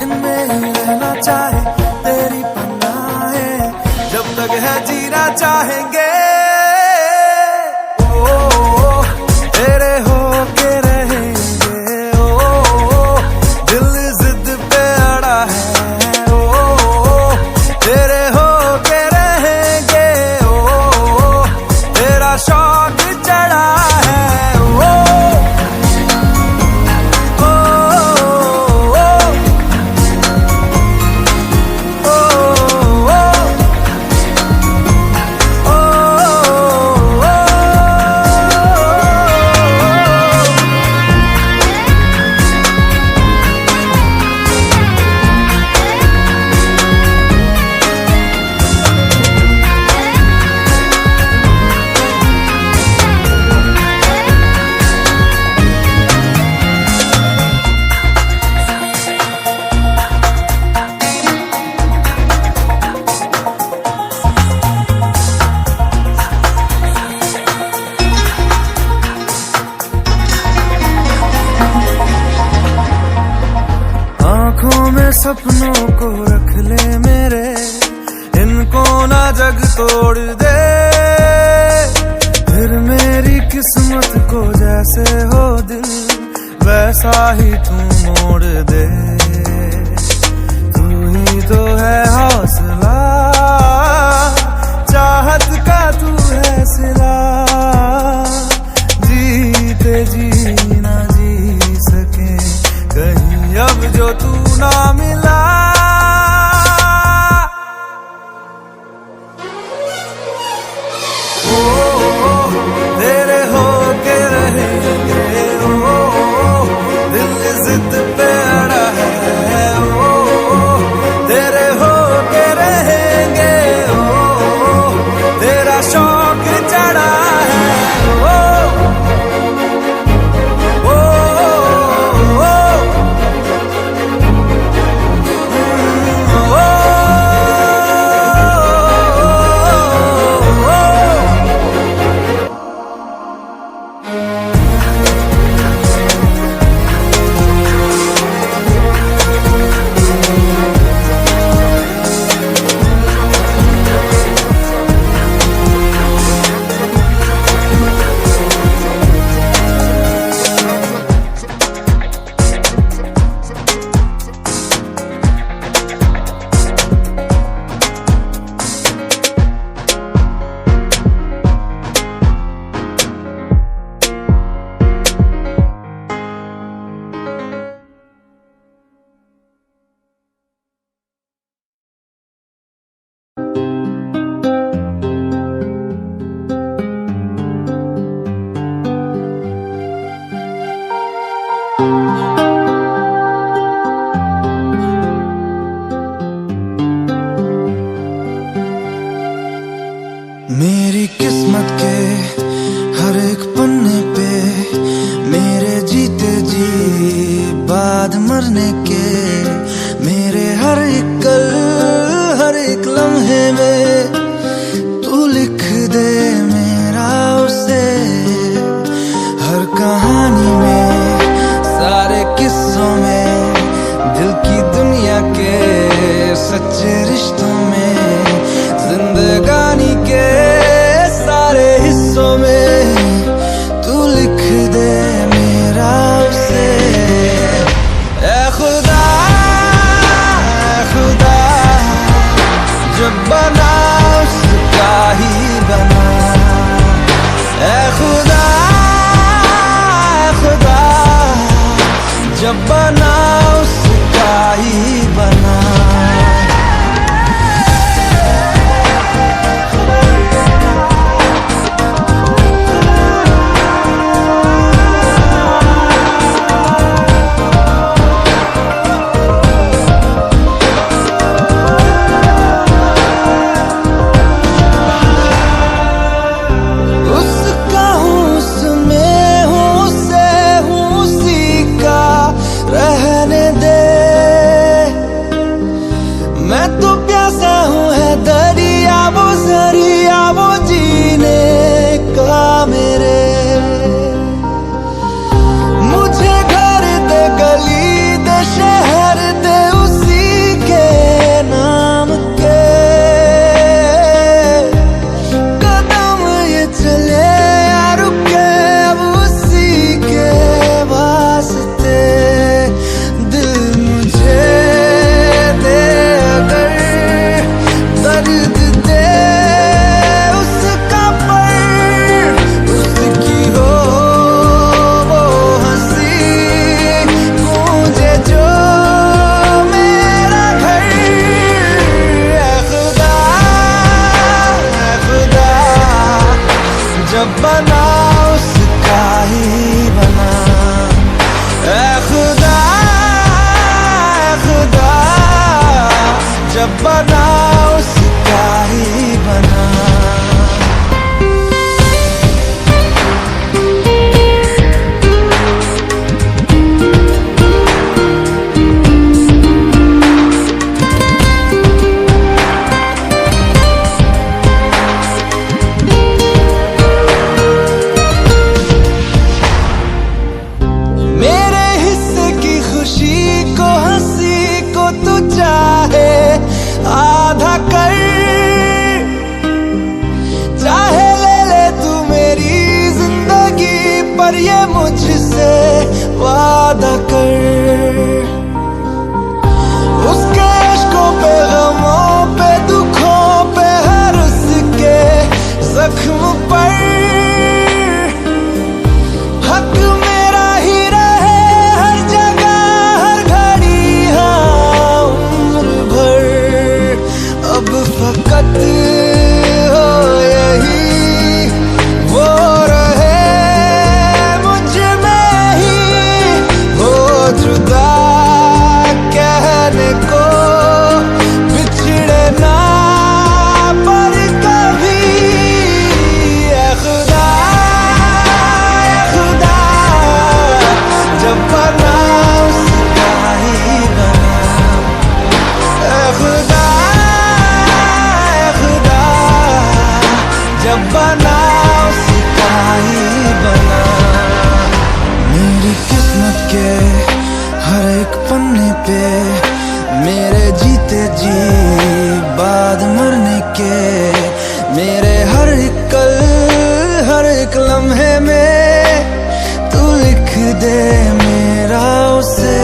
इनमें ही रहना चाहे तेरी पनाहें, जब तक है जीना चाहेंगे। तेरे होके रहेंगे, दिल जिद पे अड़ा है। तेरे होके रहेंगे, तेरा शौक चढ़ा है। सपनों को रख ले मेरे, इनको ना जग तोड़ दे। फिर मेरी किस्मत को जैसे हो दिल, वैसा ही तू मोड़ दे। तू ही तो है हौसला, चाहत का तू है सिला। जीते जी ना जी सके कहीं अब जो तू ना मिला। तेरे हो के रहेंगे ओ, दिल जिद पे अड़ा है ओ, तेरे हो के रहेंगे ओ, तेरा शौक चढ़ा है ओ, ओ, ओ, ओ, मेरी किस्मत के हर एक पन्ने पे मेरे जीते जी बाद मरने के, मेरे हर एक कल हर एक लम्हे में तू लिख दे मेरा उसे। हर कहानी में सारे किस्सों में दिल की दुनिया के सच्चे रिश्तों में, जिंदगानी के सारे हिस्सों में तू लिख दे मेरा उसे। ऐ खुदा जब बना उसका ही बना। ऐ खुदा जब बना उसका ही बना। जब बना उसका ही बना। मेरे हिस्से की खुशी को हंसी को तू पर ये मुझसे वादा कर, उसके इश्कों पे, गमों पे, दुखों पे, हर उसके जख्म पर हक मेरा ही रहे हर जगह हर घड़ी, हाँ उम्र भर। अब फकत हो यही वो रहे मुझ में ही, हो जुदा कहने को बिछड़े ना पर कभी। ऐ खुदा जब बना उसका ही बना, ऐ खुदा जब बना उसका ही बना। मेरी किस्मत के हर एक पन्ने पे, मेरे जीते जी बाद मरने के, मेरे हर एक कल हर एक लम्हे में तू लिख दे मेरा उसे।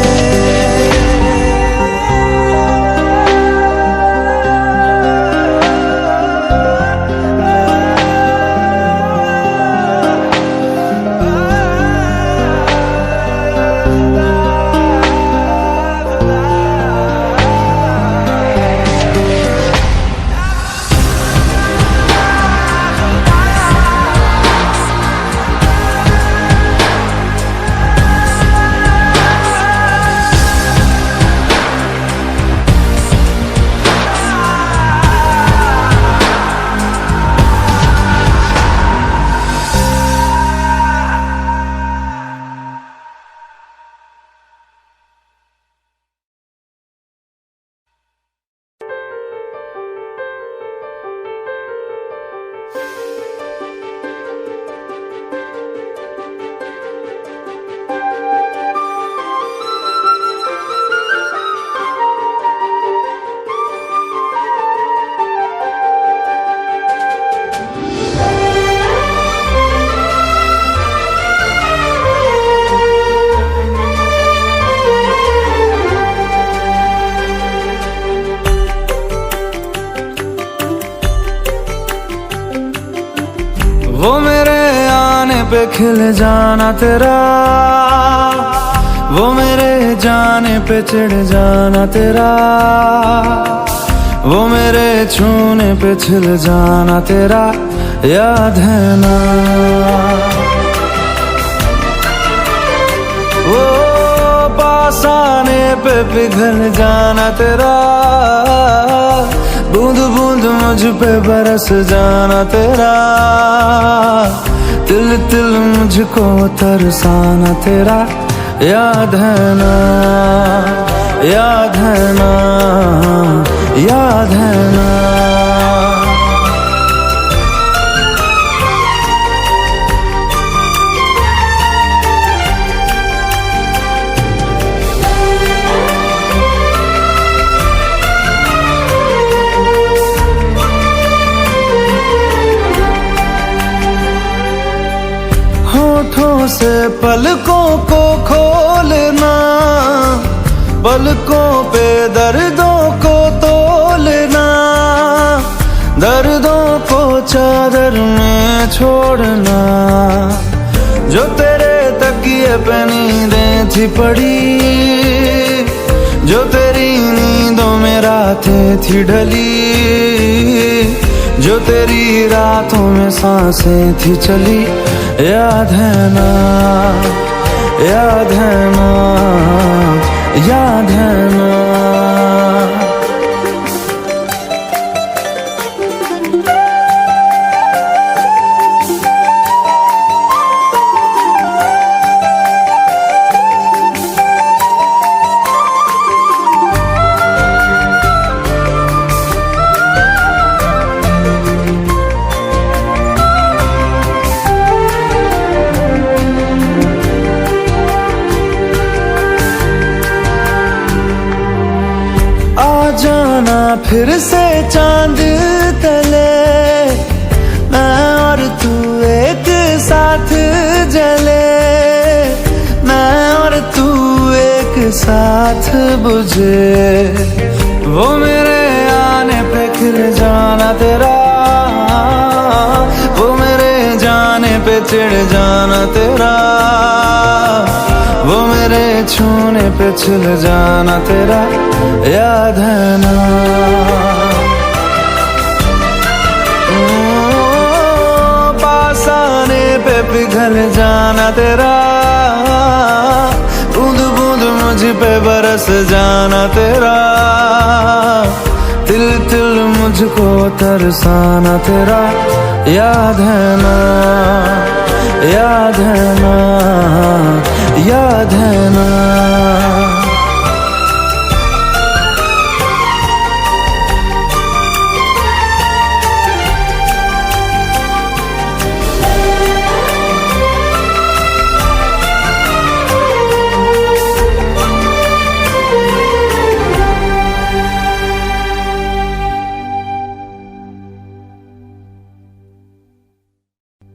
वो मेरे आने पे खिल जाना तेरा, वो मेरे जाने पे चिढ़ जाना तेरा, वो मेरे छूने पे छिल जाना तेरा, याद है ना। वो पास आने पे पिघल जाना तेरा, बूंद बूंद मुझ पे बरस जाना तेरा, तिल तिल मुझको तरसाना तेरा, याद है ना, याद है ना, याद है ना। होठों से पलकों को खोलना, पलकों पे दर्दों को तोलना, दर्दों को चादर में छोड़ना, जो तेरे तकिए पे नींदें थी पड़ी, जो तेरी नींदों में रातें थी ढली, जो तेरी रातों में सांसें थी चली, याद है ना, याद है ना, याद है ना। जाना फिर से चांद तले, मैं और तू एक साथ जले, साथ बुझे, वो मेरे आने पे खिल जाना तेरा, वो मेरे जाने पे चिढ़ जाना तेरा, वो मेरे छूने पे छिल जाना तेरा, याद है ना। पास आने पे पिघल जाना तेरा, बूंद बूंद मुझ पे बरस जाना तेरा, तिल तिल मुझको तरसाना तेरा, याद है ना, याद है ना, याद है ना।